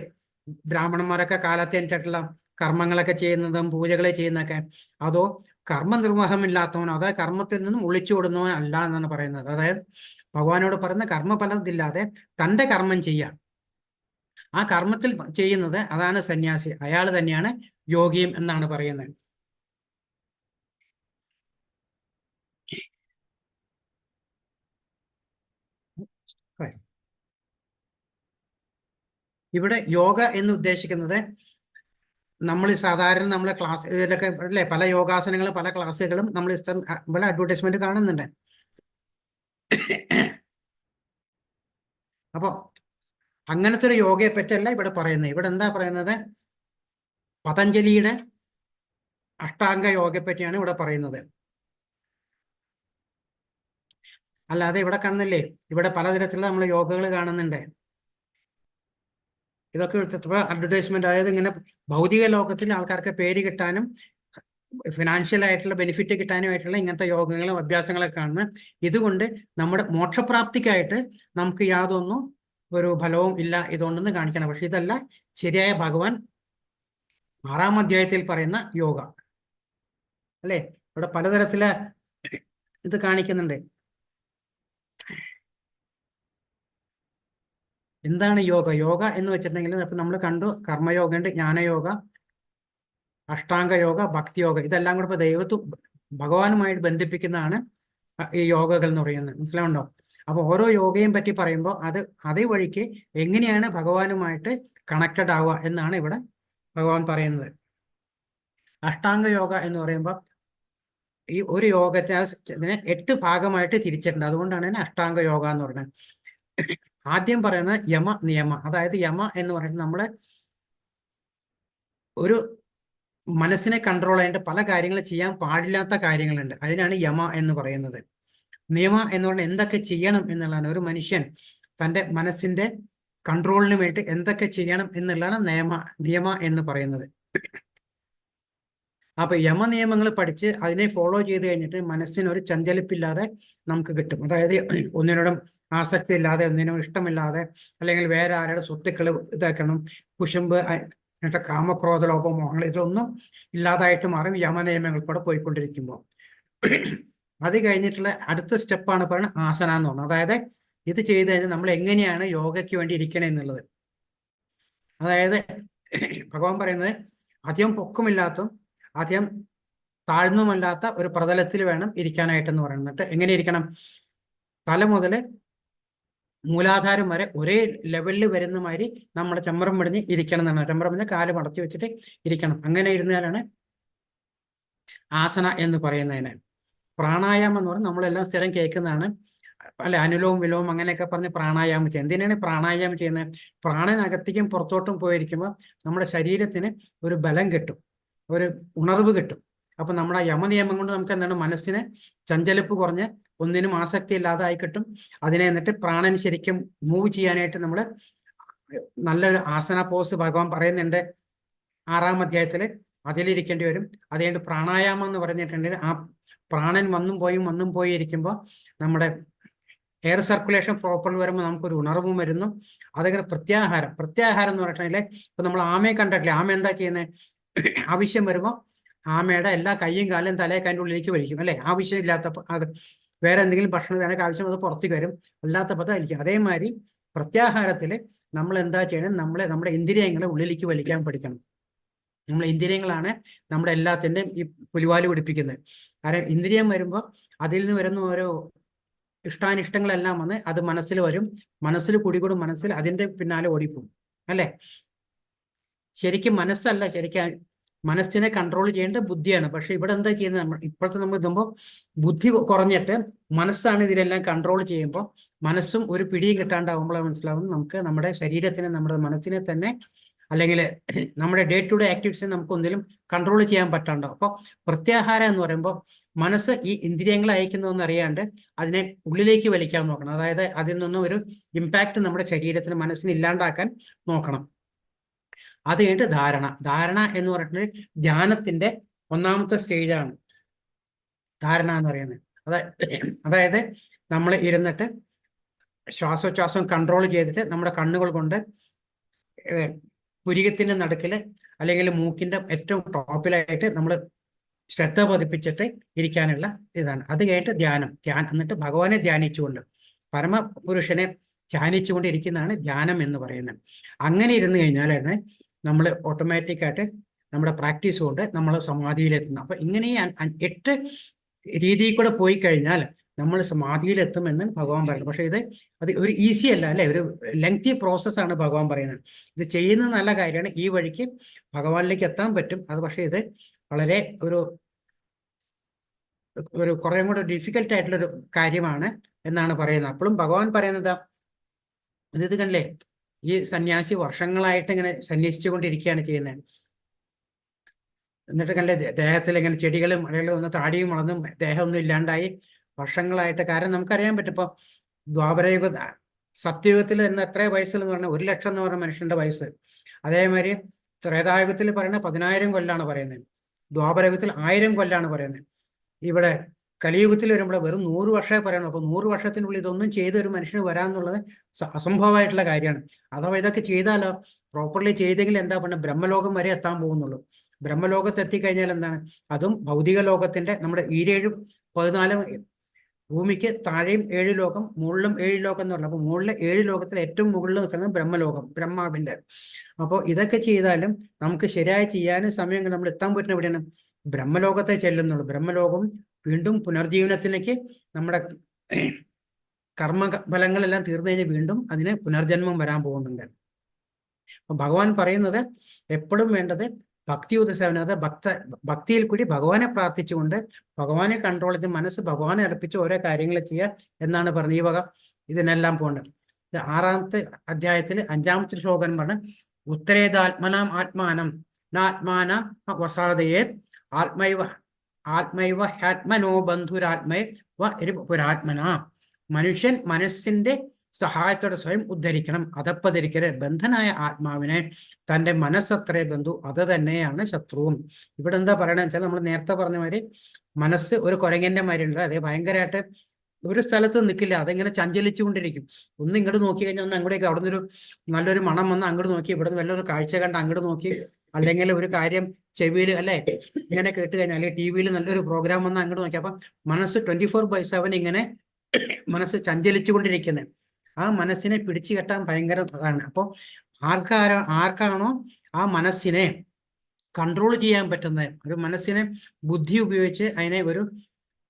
ബ്രാഹ്മണന്മാരൊക്കെ കാലത്തെ അനുസരിച്ചുള്ള കർമ്മങ്ങളൊക്കെ ചെയ്യുന്നതും പൂജകളെ ചെയ്യുന്നതൊക്കെ, അതോ കർമ്മനിർവഹമില്ലാത്തവനോ, അതായത് കർമ്മത്തിൽ നിന്നും ഒളിച്ചോടുന്നവൻ അല്ല എന്നാണ് പറയുന്നത്. അതായത് ഭഗവാനോട് പറയുന്ന കർമ്മഫലത്തില്ലാതെ തൻ്റെ കർമ്മം ചെയ്യുക, ആ കർമ്മത്തിൽ ചെയ്യുന്നത് അതാണ് സന്യാസി. അയാൾ തന്നെയാണ് യോഗിയും എന്നാണ് പറയുന്നത്. ഇവിടെ യോഗ എന്ന് ഉദ്ദേശിക്കുന്നത് നമ്മൾ സാധാരണ നമ്മളെ ക്ലാസ് ഇതിലൊക്കെ അല്ലേ, പല യോഗാസനങ്ങളും പല ക്ലാസ്സുകളും നമ്മൾ പല അഡ്വർടൈസ്മെന്റ് കാണുന്നുണ്ട്. അപ്പോൾ അങ്ങനത്തെ ഒരു യോഗയെ പറ്റിയല്ല ഇവിടെ പറയുന്നത്. ഇവിടെ എന്താ പറയുന്നത്? പതഞ്ജലിയുടെ അഷ്ടാംഗ യോഗയെ പറ്റിയാണ് ഇവിടെ പറയുന്നത്. അല്ലാതെ ഇവിടെ കാണുന്നില്ലേ, ഇവിടെ പലതരത്തിലുള്ള നമ്മൾ യോഗകൾ കാണുന്നുണ്ട്. ഇതൊക്കെ അഡ്വർടൈസ്മെന്റ്, അതായത് ഇങ്ങനെ ഭൗതിക ലോകത്തിൽ ആൾക്കാർക്ക് പേര് കിട്ടാനും ഫിനാൻഷ്യൽ ആയിട്ടുള്ള ബെനിഫിറ്റ് കിട്ടാനുമായിട്ടുള്ള ഇങ്ങനത്തെ യോഗങ്ങളും അഭ്യാസങ്ങളൊക്കെ കാണുന്നത്. ഇതുകൊണ്ട് നമ്മുടെ മോക്ഷപ്രാപ്തിക്കായിട്ട് നമുക്ക് യാതൊന്നും ഒരു ഫലവും ഇല്ല ഇതുകൊണ്ടെന്ന് കാണിക്കണം. പക്ഷെ ഇതല്ല ശരിയായ ഭഗവാൻ 6-ാം അധ്യായത്തിൽ പറയുന്ന യോഗ അല്ലേ. ഇവിടെ പലതരത്തില് ഇത് കാണിക്കുന്നുണ്ട്. എന്താണ് യോഗ? യോഗ എന്ന് വെച്ചിട്ടുണ്ടെങ്കിൽ ഇപ്പൊ നമ്മൾ കണ്ടു, കർമ്മയോഗ ഉണ്ട്, ജ്ഞാനയോഗ, അഷ്ടാംഗ യോഗ, ഭക്തി യോഗ. ഇതെല്ലാം കൂടെ ഇപ്പൊ ഭഗവാനുമായിട്ട് ബന്ധിപ്പിക്കുന്നതാണ് ഈ യോഗകൾ എന്ന് പറയുന്നത്. മനസ്സിലാവുണ്ടോ? അപ്പൊ ഓരോ യോഗയും പറ്റി പറയുമ്പോൾ അതേ വഴിക്ക് എങ്ങനെയാണ് ഭഗവാനുമായിട്ട് കണക്റ്റഡ് ആവുക എന്നാണ് ഇവിടെ ഭഗവാൻ പറയുന്നത്. അഷ്ടാംഗ യോഗ എന്ന് പറയുമ്പോൾ ഈ ഒരു യോഗത്തെ ഇതിനെ 8 ഭാഗമായിട്ട് തിരിച്ചിട്ടുണ്ട്. അതുകൊണ്ടാണ് ഇതിനെ അഷ്ടാംഗ യോഗ എന്ന് പറയുന്നത്. ആദ്യം പറയുന്നത് യമ നിയമ. അതായത് യമ എന്ന് പറയുന്നത് നമ്മളെ ഒരു മനസ്സിനെ കൺട്രോൾ ചെയ്യേണ്ട പല കാര്യങ്ങൾ ചെയ്യാൻ പാടില്ലാത്ത കാര്യങ്ങളുണ്ട്. അതിനാണ് യമ എന്ന് പറയുന്നത്. നിയമ എന്ന് പറഞ്ഞാൽ എന്തൊക്കെ ചെയ്യണം എന്നുള്ളതാണ്. ഒരു മനുഷ്യൻ തൻ്റെ മനസ്സിന്റെ കൺട്രോളിന് വേണ്ടി എന്തൊക്കെ ചെയ്യണം എന്നുള്ളതാണ് നിയമ എന്ന് പറയുന്നത്. അപ്പൊ യമനിയമങ്ങൾ പഠിച്ച് അതിനെ ഫോളോ ചെയ്ത് കഴിഞ്ഞിട്ട് മനസ്സിനൊരു ചഞ്ചലിപ്പില്ലാതെ നമുക്ക് കിട്ടും. അതായത് ഒന്നിനോടും ആസക്തി ഇല്ലാതെ, ഒന്നിനും ഇഷ്ടമില്ലാതെ, അല്ലെങ്കിൽ വേറെ ആരുടെ സ്വത്തുക്കൾ ഇതാക്കണം, കുശുമ്പ്, കാമക്രോധ ലോപമോഹങ്ങൾ, ഇതൊന്നും ഇല്ലാതായിട്ട് മാറും യമനിയമങ്ങൾ കൂടെ പോയിക്കൊണ്ടിരിക്കുമ്പോൾ. അത് കഴിഞ്ഞിട്ടുള്ള അടുത്ത സ്റ്റെപ്പാണ് പറയുന്നത് ആസന എന്ന് പറഞ്ഞത്. അതായത് ഇത് ചെയ്ത് കഴിഞ്ഞാൽ നമ്മൾ എങ്ങനെയാണ് യോഗയ്ക്ക് വേണ്ടി ഇരിക്കണേ എന്നുള്ളത്. അതായത് ഭഗവാൻ പറയുന്നത് അധികം പൊക്കമില്ലാത്തതും അധികം താഴ്ന്നുമല്ലാത്ത ഒരു പ്രതലത്തിൽ വേണം ഇരിക്കാനായിട്ടെന്ന് പറയുന്നത്. എങ്ങനെ ഇരിക്കണം? തല മുതൽ മൂലാധാരം വരെ ഒരേ ലെവലിൽ വരുന്ന മാതിരി നമ്മുടെ ചമ്രം പിടിഞ്ഞ് ഇരിക്കണം എന്നാണ്. ചമ്രം പിടിഞ്ഞ് കാല് മടക്കി വെച്ചിട്ട് ഇരിക്കണം. അങ്ങനെ ഇരുന്നാലാണ് ആസന എന്ന് പറയുന്നതിന്. പ്രാണായാമം എന്ന് പറഞ്ഞാൽ നമ്മളെല്ലാം സ്ഥിരം കേൾക്കുന്നതാണ് അല്ലെ, അനുലോം വിലോം അങ്ങനെയൊക്കെ പറഞ്ഞ് പ്രാണായാമം ചെയ്യുന്നത്. എന്തിനാണ് പ്രാണായാമം ചെയ്യുന്നത്? പ്രാണനകത്തേക്കും പുറത്തോട്ടും പോയിരിക്കുമ്പോൾ നമ്മുടെ ശരീരത്തിന് ഒരു ബലം കിട്ടും, ഒരു ഉണർവ് കിട്ടും. അപ്പൊ നമ്മുടെ യമനിയമം കൊണ്ട് നമുക്ക് എന്താണ്, മനസ്സിന് ചഞ്ചലിപ്പ് കുറഞ്ഞ് ഒന്നിനും ആസക്തി ഇല്ലാതായി കിട്ടും. അതിനെ എന്നിട്ട് പ്രാണൻ ശരിക്കും മൂവ് ചെയ്യാനായിട്ട് നമ്മൾ നല്ലൊരു ആസന പോസ് ഭഗവാൻ പറയുന്നുണ്ട് 6-ാം അധ്യായത്തില്, അതിലിരിക്കേണ്ടി വരും. അത് കഴിഞ്ഞിട്ട് പ്രാണായാമം എന്ന് പറഞ്ഞിട്ടുണ്ടെങ്കിൽ ആ പ്രാണൻ വന്നും പോയി ഇരിക്കുമ്പോൾ നമ്മുടെ എയർ സർക്കുലേഷൻ പ്രോപ്പർലി വരുമ്പോൾ നമുക്കൊരു ഉണർവും വരുന്നു. അതങ്ങനെ പ്രത്യാഹാരം എന്ന് പറഞ്ഞിട്ടുണ്ടെങ്കിൽ ഇപ്പൊ നമ്മൾ ആമയെ കണ്ടിട്ടില്ലേ? ആമ എന്താ ചെയ്യുന്നത്? ആവശ്യം വരുമ്പോൾ ആമയുടെ എല്ലാ കയ്യും കാലും തലയൊക്കെ അതിൻ്റെ ഉള്ളിലേക്ക് വലിക്കും അല്ലെ? ആവശ്യമില്ലാത്തപ്പോൾ അത് വേറെ എന്തെങ്കിലും ഭക്ഷണം വേണമെങ്കിൽ ആവശ്യം അത് പുറത്തേക്ക് വരും, അല്ലാത്തപ്പോൾ അതായിരിക്കും. അതേമാതിരി പ്രത്യാഹാരത്തിൽ നമ്മൾ എന്താ ചെയ്യണം? നമ്മുടെ ഇന്ദ്രിയങ്ങളെ ഉള്ളിലേക്ക് വലിക്കാൻ പഠിക്കണം. നമ്മളെ ഇന്ദ്രിയങ്ങളാണ് നമ്മുടെ എല്ലാത്തിൻ്റെയും ഈ പുലിവാല് പിടിപ്പിക്കുന്നത്. കാരണം ഇന്ദ്രിയം വരുമ്പോൾ അതിൽ നിന്ന് വരുന്ന ഓരോ ഇഷ്ടാനിഷ്ടങ്ങളെല്ലാം വന്ന് അത് മനസ്സിൽ വരും, മനസ്സിൽ കുടികൂടും, മനസ്സിൽ അതിൻ്റെ പിന്നാലെ ഓടിപ്പോകും അല്ലേ? ശരിക്കും മനസ്സല്ല, ശരിക്കും മനസ്സിനെ കൺട്രോൾ ചെയ്യേണ്ട ബുദ്ധിയാണ്. പക്ഷെ ഇവിടെ എന്താ ചെയ്യുന്നത്? ഇപ്പോഴത്തെ നമ്മൾ ഇതുമ്പോൾ ബുദ്ധി കുറഞ്ഞിട്ട് മനസ്സാണ് ഇതിലെല്ലാം കൺട്രോൾ ചെയ്യുമ്പോൾ മനസ്സും ഒരു പിടിയും കിട്ടാണ്ടാവുമ്പോഴാണ് മനസ്സിലാവുന്നത് നമുക്ക് നമ്മുടെ ശരീരത്തിനെ, നമ്മുടെ മനസ്സിനെ തന്നെ, അല്ലെങ്കിൽ നമ്മുടെ ഡേ ടു ഡേ ആക്ടിവിറ്റീസിനെ നമുക്ക് ഒന്നിലും കൺട്രോൾ ചെയ്യാൻ പറ്റാണ്ടാവും. അപ്പോൾ പ്രത്യാഹാരം എന്ന് പറയുമ്പോൾ മനസ്സ് ഈ ഇന്ദ്രിയങ്ങളെ അയക്കുന്നതെന്ന് അറിയാണ്ട് അതിനെ ഉള്ളിലേക്ക് വലിക്കാൻ നോക്കണം. അതായത് അതിൽ നിന്നും ഒരു ഇമ്പാക്റ്റ് നമ്മുടെ ശരീരത്തിന്, മനസ്സിന് ഇല്ലാണ്ടാക്കാൻ നോക്കണം. അത് കഴിഞ്ഞിട്ട് ധാരണ എന്ന് പറഞ്ഞിട്ടുണ്ടെങ്കിൽ ധ്യാനത്തിന്റെ 1-ാമത്തെ സ്റ്റേജാണ് ധാരണ എന്ന് പറയുന്നത്. അതായത് നമ്മൾ ഇരുന്നിട്ട് ശ്വാസോച്ഛ്വാസം കൺട്രോൾ ചെയ്തിട്ട് നമ്മുടെ കണ്ണുകൾ കൊണ്ട് പുരികത്തിന്റെ നടുക്കില് അല്ലെങ്കിൽ മൂക്കിന്റെ ഏറ്റവും ടോപ്പിലായിട്ട് നമ്മൾ ശ്രദ്ധ പതിപ്പിച്ചിട്ട് ഇരിക്കാനുള്ള ഇതാണ്. അത് കഴിഞ്ഞിട്ട് ധ്യാനം, എന്നിട്ട് ഭഗവാനെ ധ്യാനിച്ചുകൊണ്ട്, പരമപുരുഷനെ ധ്യാനിച്ചുകൊണ്ട് ഇരിക്കുന്നതാണ് ധ്യാനം എന്ന് പറയുന്നത്. അങ്ങനെ ഇരുന്ന് കഴിഞ്ഞാലാണ് നമ്മൾ ഓട്ടോമാറ്റിക്കായിട്ട് നമ്മുടെ പ്രാക്ടീസ് കൊണ്ട് നമ്മൾ സമാധിയിലെത്തുന്നത്. അപ്പൊ ഇങ്ങനെ 8 രീതിയിൽ കൂടെ പോയി കഴിഞ്ഞാൽ നമ്മൾ സമാധിയിലെത്തുമെന്ന് ഭഗവാൻ പറയുന്നത്. പക്ഷെ അത് ഒരു ഈസി അല്ല അല്ലെ? ഒരു ലെങ്തി പ്രോസസ്സാണ് ഭഗവാൻ പറയുന്നത്. ഇത് ചെയ്യുന്നത് നല്ല കാര്യമാണ്, ഈ വഴിക്ക് ഭഗവാനിലേക്ക് എത്താൻ പറ്റും. അത് പക്ഷേ ഇത് വളരെ ഒരു കുറേ കൂടെ ഡിഫിക്കൽട്ട് ആയിട്ടുള്ളൊരു കാര്യമാണ് എന്നാണ് പറയുന്നത്. അപ്പോഴും ഭഗവാൻ പറയുന്നത് ഇത് കണ്ടില്ലേ, ഈ സന്യാസി വർഷങ്ങളായിട്ട് ഇങ്ങനെ സന്യസിച്ചു കൊണ്ടിരിക്കുകയാണ് ചെയ്യുന്നത്. എന്നിട്ട് കണ്ടില്ലേ ദേഹത്തിൽ ഇങ്ങനെ ചെടികളും മഴകളും ഒന്ന് താടിയും വളർന്നും ദേഹമൊന്നും ഇല്ലാണ്ടായി വർഷങ്ങളായിട്ട്. കാരണം നമുക്കറിയാൻ പറ്റും, ഇപ്പൊ ദ്വാപരയുഗ സത്യയുഗത്തിൽ എന്ന് എത്ര വയസ്സെന്ന് പറഞ്ഞാൽ 1 ലക്ഷം എന്ന് പറഞ്ഞ മനുഷ്യന്റെ വയസ്സ്. അതേമാതിരി ത്രേതായുഗത്തിൽ പറയുന്നത് 10,000 കൊല്ലാണ് പറയുന്നത്, ദ്വാപരയുഗത്തിൽ 1000 കൊല്ലാണ് പറയുന്നത്. ഇവിടെ കലിയുഗത്തിൽ വരുമ്പോൾ വെറും 100 വർഷമേ പറയണം. അപ്പൊ 100 വർഷത്തിനുള്ളിൽ ഇതൊന്നും ചെയ്ത ഒരു മനുഷ്യന് വരാന്നുള്ളത് അസംഭവമായിട്ടുള്ള കാര്യമാണ്. അഥവാ ഇതൊക്കെ ചെയ്താലോ, പ്രോപ്പർലി ചെയ്തെങ്കിൽ എന്താ പറഞ്ഞാൽ ബ്രഹ്മലോകം വരെ എത്താൻ പോകുന്നുള്ളൂ. ബ്രഹ്മലോകത്ത് എത്തിക്കഴിഞ്ഞാൽ എന്താണ്? അതും ഭൗതിക ലോകത്തിന്റെ നമ്മുടെ 14 ഭൂമിക്ക് താഴെയും 7 ലോകം, മുകളിലും 7 ലോകം എന്ന് പറഞ്ഞാൽ, അപ്പൊ മുകളിലെ 7 ലോകത്തിൽ ഏറ്റവും മുകളിൽ നിൽക്കുന്നത് ബ്രഹ്മലോകം, ബ്രഹ്മാവിന്റെ. അപ്പോൾ ഇതൊക്കെ ചെയ്താലും നമുക്ക് ശരിയായി ചെയ്യാനും സമയം നമ്മൾ എത്താൻ പറ്റുന്ന എവിടെയാണ്? ബ്രഹ്മലോകത്തെ ചെല്ലുന്നുള്ളൂ. ബ്രഹ്മലോകം വീണ്ടും പുനർജീവനത്തിലേക്ക്, നമ്മുടെ കർമ്മഫലങ്ങളെല്ലാം തീർന്നു കഴിഞ്ഞാൽ വീണ്ടും അതിന് പുനർജന്മം വരാൻ പോകുന്നുണ്ട്. അപ്പൊ ഭഗവാൻ പറയുന്നത് എപ്പോഴും വേണ്ടത് ഭക്തിയുത സേവനം, അതായത് ഭക്തിയിൽ കൂടി ഭഗവാനെ പ്രാർത്ഥിച്ചുകൊണ്ട് ഭഗവാനെ കൺട്രോൾ ചെയ്ത് മനസ്സ് ഭഗവാനെ അർപ്പിച്ച് ഓരോ കാര്യങ്ങൾ ചെയ്യുക എന്നാണ് പറഞ്ഞത്. ഈ വക ഇതിനെല്ലാം പോകേണ്ടത്. 6-ാമത്തെ അധ്യായത്തിൽ 5-ാമത്തെ ശ്ലോകം പറഞ്ഞ ഉത്തരേതാത്മനാം ആത്മാനം നാത്മാന വസാദയേ ആത്മൈവ ഹ്യാത്മനോ ബന്ധുരാത്മേ പുരാത്മന. മനുഷ്യൻ മനസ്സിന്റെ സഹായത്തോടെ സ്വയം ഉദ്ധരിക്കണം, അതപ്പതിരിക്കരുത്. ബന്ധനായ ആത്മാവിനെ തൻ്റെ മനസ്സത്രേ ബന്ധു, അത് തന്നെയാണ് ശത്രുവും. ഇവിടെ എന്താ പറയണമെന്ന് വെച്ചാൽ, നമ്മൾ നേരത്തെ പറഞ്ഞ മാതിരി മനസ്സ് ഒരു കുരങ്ങന്റെ മാതിരി ഉണ്ട്. അതേ ഭയങ്കരമായിട്ട് ഒരു സ്ഥലത്ത് നിൽക്കില്ല, അതെങ്ങനെ ചഞ്ചലിച്ചു കൊണ്ടിരിക്കും. ഒന്ന് ഇങ്ങോട്ട് നോക്കി കഴിഞ്ഞാൽ ഒന്ന് അങ്ങോട്ടേക്ക്, അവിടെ നിന്നൊരു നല്ലൊരു മണം വന്ന് അങ്ങോട്ട് നോക്കി, ഇവിടെ നിന്ന് വല്ലൊരു കാഴ്ച കണ്ട് അങ്ങോട്ട് നോക്കി, അല്ലെങ്കിൽ ഒരു കാര്യം ചെവിയിൽ അല്ലെ ഇങ്ങനെ കേട്ട് കഴിഞ്ഞാൽ, അല്ലെങ്കിൽ TV-യിൽ നല്ലൊരു പ്രോഗ്രാം വന്ന് അങ്ങോട്ട് നോക്കി. അപ്പം മനസ്സ് 24/7 ഇങ്ങനെ മനസ്സ് ചഞ്ചലിച്ചു കൊണ്ടിരിക്കുന്നത്. ആ മനസ്സിനെ പിടിച്ചു കെട്ടാൻ ഭയങ്കര അതാണ്. അപ്പോൾ ആർക്കാണോ ആ മനസ്സിനെ കൺട്രോൾ ചെയ്യാൻ പറ്റുന്നത്, ഒരു മനസ്സിനെ ബുദ്ധി ഉപയോഗിച്ച് അതിനെ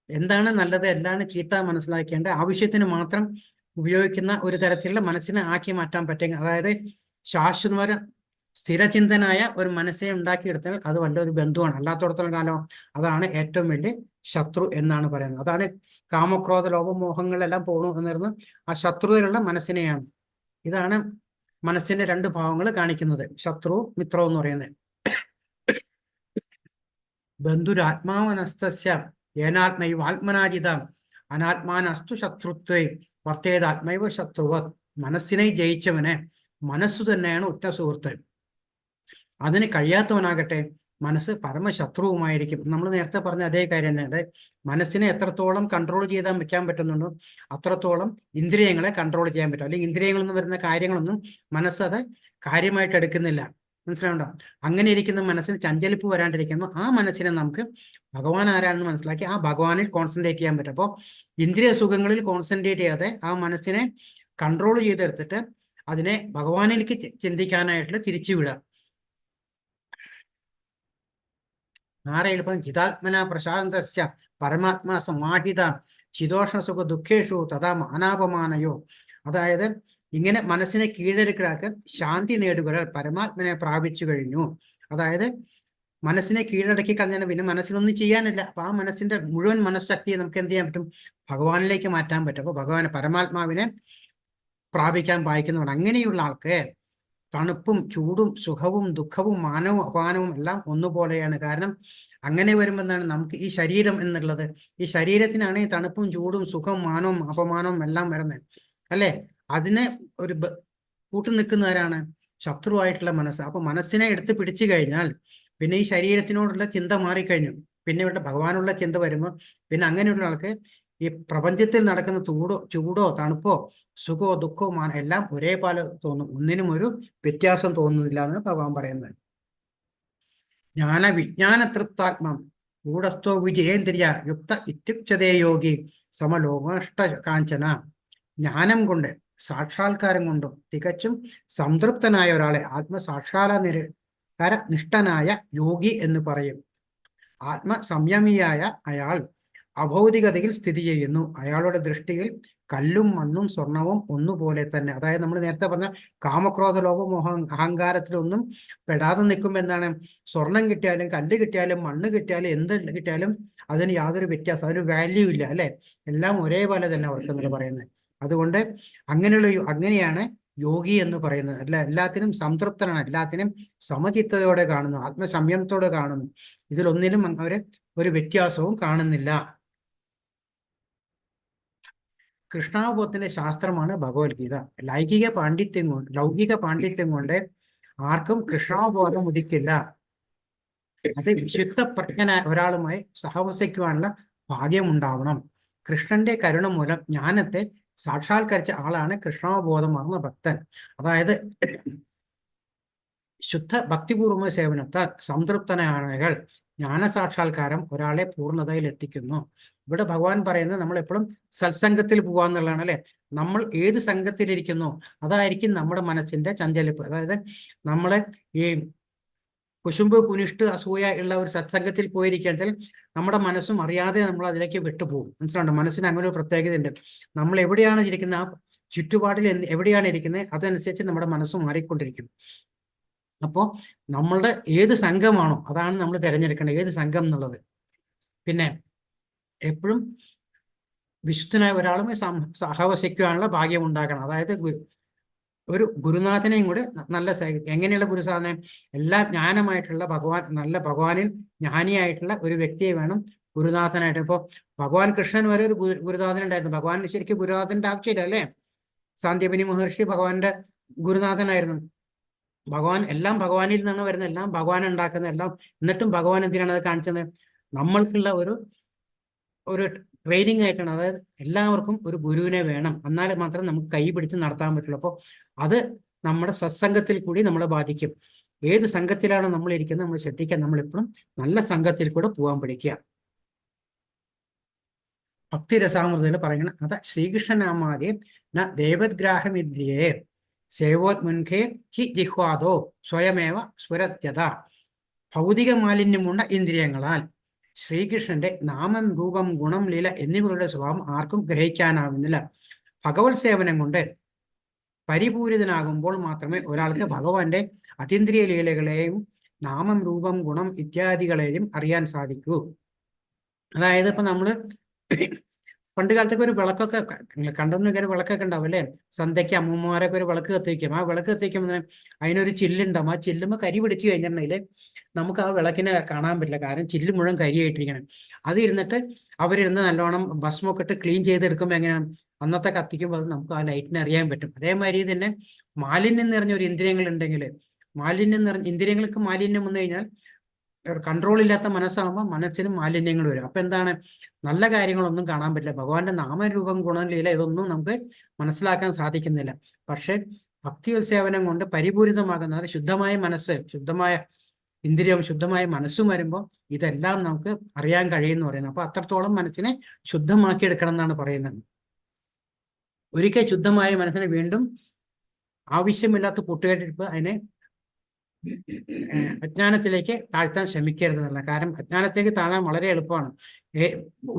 എന്താണ് നല്ലത് എന്താണ് ചീത്ത മനസ്സിലാക്കേണ്ട, ആവശ്യത്തിന് മാത്രം ഉപയോഗിക്കുന്ന ഒരു തരത്തിലുള്ള മനസ്സിനെ ആക്കി മാറ്റാൻ പറ്റുക, അതായത് ശാശ്വതമായ സ്ഥിരചിന്തനായ ഒരു മനസ്സിനെ ഉണ്ടാക്കിയെടുത്താൽ അത് വല്ലൊരു ബന്ധുവാണ്. അല്ലാത്തടത്തോളം കാലം അതാണ് ഏറ്റവും വലിയ ശത്രു എന്നാണ് പറയുന്നത്. അതാണ് കാമക്രോധ ലോപമോഹങ്ങളെല്ലാം പോകണു എന്നിരുന്നു ആ ശത്രുതയിലുള്ള മനസ്സിനെയാണ്. ഇതാണ് മനസ്സിന്റെ 2 ഭാവങ്ങൾ കാണിക്കുന്നത്, ശത്രു മിത്രവും എന്ന് പറയുന്നത്. ബന്ധുരാത്മാവനസ്തസ്യ ഏനാത്മൈവ ആത്മനാജിത അനാത്മാനസ്തു ശത്രുത്വേ വർത്തേതാത്മൈവ ശത്രുവ. മനസ്സിനെ ജയിച്ചവനെ, മനസ്സു തന്നെയാണ് ഉറ്റ സുഹൃത്ത്. അതിന് കഴിയാത്തവനാകട്ടെ മനസ്സ് പരമശത്രുവുമായിരിക്കും. നമ്മൾ നേരത്തെ പറഞ്ഞ അതേ കാര്യം തന്നെ. അതായത് മനസ്സിനെ എത്രത്തോളം കൺട്രോൾ ചെയ്താൽ വെക്കാൻ പറ്റുന്നുണ്ടോ അത്രത്തോളം ഇന്ദ്രിയങ്ങളെ കൺട്രോൾ ചെയ്യാൻ പറ്റും. അല്ലെങ്കിൽ ഇന്ദ്രിയങ്ങളിൽ നിന്ന് വരുന്ന കാര്യങ്ങളൊന്നും മനസ്സത് കാര്യമായിട്ട് എടുക്കുന്നില്ല. മനസ്സിലാവുണ്ടോ? അങ്ങനെ ഇരിക്കുന്ന മനസ്സിന് ചഞ്ചലിപ്പ് വരാണ്ടിരിക്കുന്നു. ആ മനസ്സിനെ നമുക്ക് ഭഗവാൻ ആരാണെന്ന് മനസ്സിലാക്കി ആ ഭഗവാനിൽ കോൺസെൻട്രേറ്റ് ചെയ്യാൻ പറ്റും. അപ്പോൾ ഇന്ദ്രിയ സുഖങ്ങളിൽ കോൺസെൻട്രേറ്റ് ചെയ്യാതെ ആ മനസ്സിനെ കൺട്രോൾ ചെയ്തെടുത്തിട്ട് അതിനെ ഭഗവാനിലേക്ക് ചിന്തിക്കാനായിട്ട് തിരിച്ചുവിടുക. നാരയിൽപ്പം ചിതാത്മന പ്രശാന്തസ്യ പരമാത്മാ സമാഹിത ചിദോഷ സുഖ ദുഃഖേഷു തഥാ മാനാപമാനയോ. അതായത് ഇങ്ങനെ മനസ്സിനെ കീഴടക്കിലാക്കി ശാന്തി നേടുക പരമാത്മനെ പ്രാപിച്ചു കഴിഞ്ഞു. അതായത് മനസ്സിനെ കീഴടക്കി കഴിഞ്ഞാൽ പിന്നെ മനസ്സിനൊന്നും ചെയ്യാനില്ല. അപ്പൊ ആ മനസ്സിന്റെ മുഴുവൻ മനഃശക്തിയെ നമുക്ക് എന്ത് ചെയ്യാൻ പറ്റും? ഭഗവാനിലേക്ക് മാറ്റാൻ പറ്റും. അപ്പൊ ഭഗവാൻ പരമാത്മാവിനെ പ്രാപിക്കാൻ വായിക്കുന്നവർ. അങ്ങനെയുള്ള ആൾക്ക് തണുപ്പും ചൂടും സുഖവും ദുഃഖവും മാനവും അപാനവും എല്ലാം ഒന്നുപോലെയാണ്. കാരണം അങ്ങനെ വരുമ്പോൾ എന്താണ് നമുക്ക് ഈ ശരീരം എന്നുള്ളത്, ഈ ശരീരത്തിനാണ് ഈ തണുപ്പും ചൂടും സുഖവും മാനവും അപമാനവും എല്ലാം വരുന്നത് അല്ലേ? അതിനെ ഒരു കൂട്ടു നിൽക്കുന്നവരാണ് ശത്രുവായിട്ടുള്ള മനസ്സ്. അപ്പൊ മനസ്സിനെ എടുത്ത് പിടിച്ചു കഴിഞ്ഞാൽ പിന്നെ ഈ ശരീരത്തിനോടുള്ള ചിന്ത മാറിക്കഴിഞ്ഞു. പിന്നെ ഇവിടെ ഭഗവാനുള്ള ചിന്ത വരുമ്പോൾ പിന്നെ അങ്ങനെയുള്ള ആൾക്ക് ഈ പ്രപഞ്ചത്തിൽ നടക്കുന്ന ചൂടോ തണുപ്പോ സുഖമോ ദുഃഖമോ എല്ലാം ഒരേപോലെ തോന്നും. ഒന്നിനും ഒരു വ്യത്യാസം തോന്നുന്നില്ല എന്ന് ഭഗവാൻ പറയുന്നത്. ജ്ഞാന വിജ്ഞാന തൃപ്താത്മം ഗൂഢസ്ഥോ വിജയേന്ദ്രിയ യുക്ത ഇത്യുക്തതേ യോഗി സമലോകഷ്ട കാഞ്ചന. ജ്ഞാനം കൊണ്ട് സാക്ഷാത്കാരം കൊണ്ടും തികച്ചും സംതൃപ്തനായ ഒരാളെ ആത്മസാക്ഷാത്കാര നിഷ്ഠനായ യോഗി എന്ന് പറയും. ആത്മസംയമിയായ അയാൾ അഭൗതികതയിൽ സ്ഥിതി ചെയ്യുന്നു. അയാളുടെ ദൃഷ്ടിയിൽ കല്ലും മണ്ണും സ്വർണവും ഒന്നുപോലെ തന്നെ. അതായത് നമ്മൾ നേരത്തെ പറഞ്ഞ കാമക്രോധ ലോപമോഹ അഹങ്കാരത്തിലൊന്നും പെടാതെ നിൽക്കുമ്പോൾ എന്താണ്? സ്വർണം കിട്ടിയാലും കല്ല് കിട്ടിയാലും മണ്ണ് കിട്ടിയാലും എന്ത് കിട്ടിയാലും അതിന് യാതൊരു വ്യത്യാസം, അതിന് വാല്യൂ ഇല്ല അല്ലെ? എല്ലാം ഒരേപോലെ തന്നെ അവർക്ക് എന്നല്ല പറയുന്നത്. അതുകൊണ്ട് അങ്ങനെയാണ് യോഗി എന്ന് പറയുന്നത്. എല്ലാത്തിനും സംതൃപ്തനാണ്, എല്ലാത്തിനും സമചിത്തതയോടെ കാണുന്നു, ആത്മസംയമത്തോടെ കാണുന്നു. ഇതിലൊന്നിനും അവര് ഒരു വ്യത്യാസവും കാണുന്നില്ല. കൃഷ്ണാവബോധത്തിന്റെ ശാസ്ത്രമാണ് ഭഗവത്ഗീത. ലൗകിക പാണ്ഡിത്യം കൊണ്ട് ആർക്കും കൃഷ്ണാവബോധം ഉദിക്കില്ല. അത് വിശുദ്ധ പ്രജ്ഞനായ ഒരാളുമായി സഹവസിക്കുവാനുള്ള ഭാഗ്യമുണ്ടാവണം. കൃഷ്ണന്റെ കരുണ മൂലം ജ്ഞാനത്തെ സാക്ഷാത്കരിച്ച ആളാണ് കൃഷ്ണാവബോധമാർന്ന ഭക്തൻ. അതായത് ശുദ്ധ ഭക്തിപൂർവ്വ സേവനത്താൽ സംതൃപ്തനായകൾ ജ്ഞാനസാക്ഷാത്കാരം ഒരാളെ പൂർണ്ണതയിൽ എത്തിക്കുന്നു. ഇവിടെ ഭഗവാൻ പറയുന്നത് നമ്മൾ എപ്പോഴും സത്സംഗത്തിൽ പോവാന്നുള്ളതാണ് അല്ലെ? നമ്മൾ ഏത് സംഘത്തിലിരിക്കുന്നു അതായിരിക്കും നമ്മുടെ മനസ്സിന്റെ ചഞ്ചലിപ്പ്. അതായത് നമ്മളെ ഈ കുശുമ്പ് കുനിഷ്ട് അസൂയ ഉള്ള ഒരു സത്സംഗത്തിൽ പോയിരിക്കുകയാണെങ്കിൽ നമ്മുടെ മനസ്സും അറിയാതെ നമ്മൾ അതിലേക്ക് വിട്ടുപോകും. മനസ്സിലുണ്ടോ? മനസ്സിന് അങ്ങനെ ഒരു പ്രത്യേകതയുണ്ട്. നമ്മൾ എവിടെയാണ് ഇരിക്കുന്നത്, ആ ചുറ്റുപാടിൽ എവിടെയാണ് ഇരിക്കുന്നത് അതനുസരിച്ച് നമ്മുടെ മനസ്സ് മാറിക്കൊണ്ടിരിക്കും. അപ്പോൾ നമ്മളുടെ ഏത് സംഘമാണോ അതാണ് നമ്മൾ തിരഞ്ഞെടുക്കേണ്ടത്, ഏത് സംഘം എന്നുള്ളത്. പിന്നെ എപ്പോഴും വിശുദ്ധനായ ഒരാളുമായി സഹവസിക്കുവാനുള്ള ഭാഗ്യം ഉണ്ടാക്കണം. അതായത് ഒരു ഗുരുനാഥനെയും കൂടെ നല്ല എങ്ങനെയുള്ള ഗുരുസാധനം? എല്ലാ ജ്ഞാനമായിട്ടുള്ള നല്ല ഭഗവാനിൽ ജ്ഞാനിയായിട്ടുള്ള ഒരു വ്യക്തിയെ വേണം ഗുരുനാഥനായിട്ട്. ഇപ്പോൾ ഭഗവാൻ കൃഷ്ണൻ വരെ ഒരു ഗുരുനാഥൻ ഉണ്ടായിരുന്നു. ഭഗവാൻ ശരിക്കും ഗുരുനാഥന്റെ ആവശ്യമില്ല അല്ലേ? സാന്ദീപനി മഹർഷി ഭഗവാന്റെ ഗുരുനാഥനായിരുന്നു. ഭഗവാൻ എല്ലാം ഭഗവാനിൽ നിന്നാണ് വരുന്നത്, എല്ലാം ഭഗവാൻ ഉണ്ടാക്കുന്നത് എല്ലാം. എന്നിട്ടും ഭഗവാൻ എന്തിനാണ് അത് കാണിച്ചത്? നമ്മൾക്കുള്ള ഒരു ട്രെയിനിങ് ആയിട്ടാണ്. അതായത് എല്ലാവർക്കും ഒരു ഗുരുവിനെ വേണം, എന്നാൽ മാത്രം നമുക്ക് കൈ പിടിച്ച് നടത്താൻ പറ്റുള്ളൂ. അപ്പോൾ അത് നമ്മുടെ സത്സംഗത്തിൽ കൂടി നമ്മളെ ബാധിക്കും. ഏത് സംഘത്തിലാണ് നമ്മൾ ഇരിക്കുന്നത് നമ്മൾ ശ്രദ്ധിക്കാൻ, നമ്മളെപ്പോഴും നല്ല സംഘത്തിൽ കൂടെ പോകാൻ പഠിക്കുക. ഭക്തിരസാമൃതയിൽ പറയുന്നത് അത ശ്രീകൃഷ്ണനാമാദി ന ദേവദ്ഗ്രാഹമിദ്രിയേ സേവോന്മുഖേ ഹി ജിഹ്വാദോ സ്വയമേവ സ്വരത്യത. ഭൗതിക മാലിന്യമുള്ള ഇന്ദ്രിയങ്ങളാൽ ശ്രീകൃഷ്ണന്റെ നാമം രൂപം ഗുണം ലീല എന്നിവരുടെ സ്വഭാവം ആർക്കും ഗ്രഹിക്കാനാവുന്നില്ല. ഭഗവത് സേവനം കൊണ്ട് പരിപൂരിതനാകുമ്പോൾ മാത്രമേ ഒരാൾക്ക് ഭഗവാന്റെ അതീന്ദ്രിയ ലീലകളെയും നാമം രൂപം ഗുണം ഇത്യാദികളെയും അറിയാൻ സാധിക്കൂ. അതായത് ഇപ്പൊ നമ്മള് പണ്ട് കാലത്തൊക്കെ ഒരു വിളക്കൊക്കെ കണ്ടൊന്നും വിളക്കൊക്കെ ഉണ്ടാവും അല്ലേ? സന്ധ്യയ്ക്ക് അമ്മൂമ്മമാരൊക്കെ ഒരു വിളക്ക് കത്തിക്കും. ആ വിളക്ക് കത്തിക്കുമ്പോൾ അതിനൊരു ചില്ലുണ്ടാവും. ആ ചില്ലുമ്പോൾ കരി പിടിച്ചു കഴിഞ്ഞിട്ടുണ്ടെങ്കിൽ നമുക്ക് ആ വിളക്കിനെ കാണാൻ പറ്റില്ല. കാരണം ചില്ല് മുഴുവൻ കരിയായിട്ടിരിക്കണം. അത് ഇരുന്നിട്ട് അവരിരുന്ന് നല്ലോണം ഭസ്മൊക്കെ ഇട്ട് ക്ലീൻ ചെയ്തെടുക്കുമ്പോൾ എങ്ങനെയാണ് അന്നത്തെ കത്തിക്കുമ്പോൾ അത് നമുക്ക് ആ ലൈറ്റിനെ അറിയാൻ പറ്റും. അതേമാതിരി തന്നെ മാലിന്യം നിറഞ്ഞ ഒരു ഇന്ദ്രിയങ്ങൾ ഉണ്ടെങ്കിൽ, മാലിന്യം നിറഞ്ഞ ഇന്ദ്രിയങ്ങൾക്ക് മാലിന്യം വന്നു കഴിഞ്ഞാൽ കൺട്രോൾ ഇല്ലാത്ത മനസ്സാകുമ്പോൾ മനസ്സിന് മാലിന്യങ്ങൾ വരും. അപ്പൊ എന്താണ്? നല്ല കാര്യങ്ങളൊന്നും കാണാൻ പറ്റില്ല. ഭഗവാന്റെ നാമരൂപം ഗുണലീല ഇതൊന്നും നമുക്ക് മനസ്സിലാക്കാൻ സാധിക്കുന്നില്ല. പക്ഷെ ഭക്തി ഉത്സേവനം കൊണ്ട് പരിപൂരിതമാകുന്ന അത് ശുദ്ധമായ മനസ്സ്, ശുദ്ധമായ ഇന്ദ്രിയം, ശുദ്ധമായ മനസ്സും വരുമ്പോൾ ഇതെല്ലാം നമുക്ക് അറിയാൻ കഴിയുമെന്ന് പറയുന്നത്. അപ്പൊ അത്രത്തോളം മനസ്സിനെ ശുദ്ധമാക്കി എടുക്കണം എന്നാണ് പറയുന്നത്. ഒരിക്കൽ ശുദ്ധമായ മനസ്സിനെ വീണ്ടും ആവശ്യമില്ലാത്ത കൂട്ടുകെട്ടിരിപ്പ് അതിനെ അജ്ഞാനത്തിലേക്ക് താഴ്ത്താൻ ശ്രമിക്കരുത് എന്നുള്ള. കാരണം അജ്ഞാനത്തിലേക്ക് താഴാൻ വളരെ എളുപ്പമാണ്.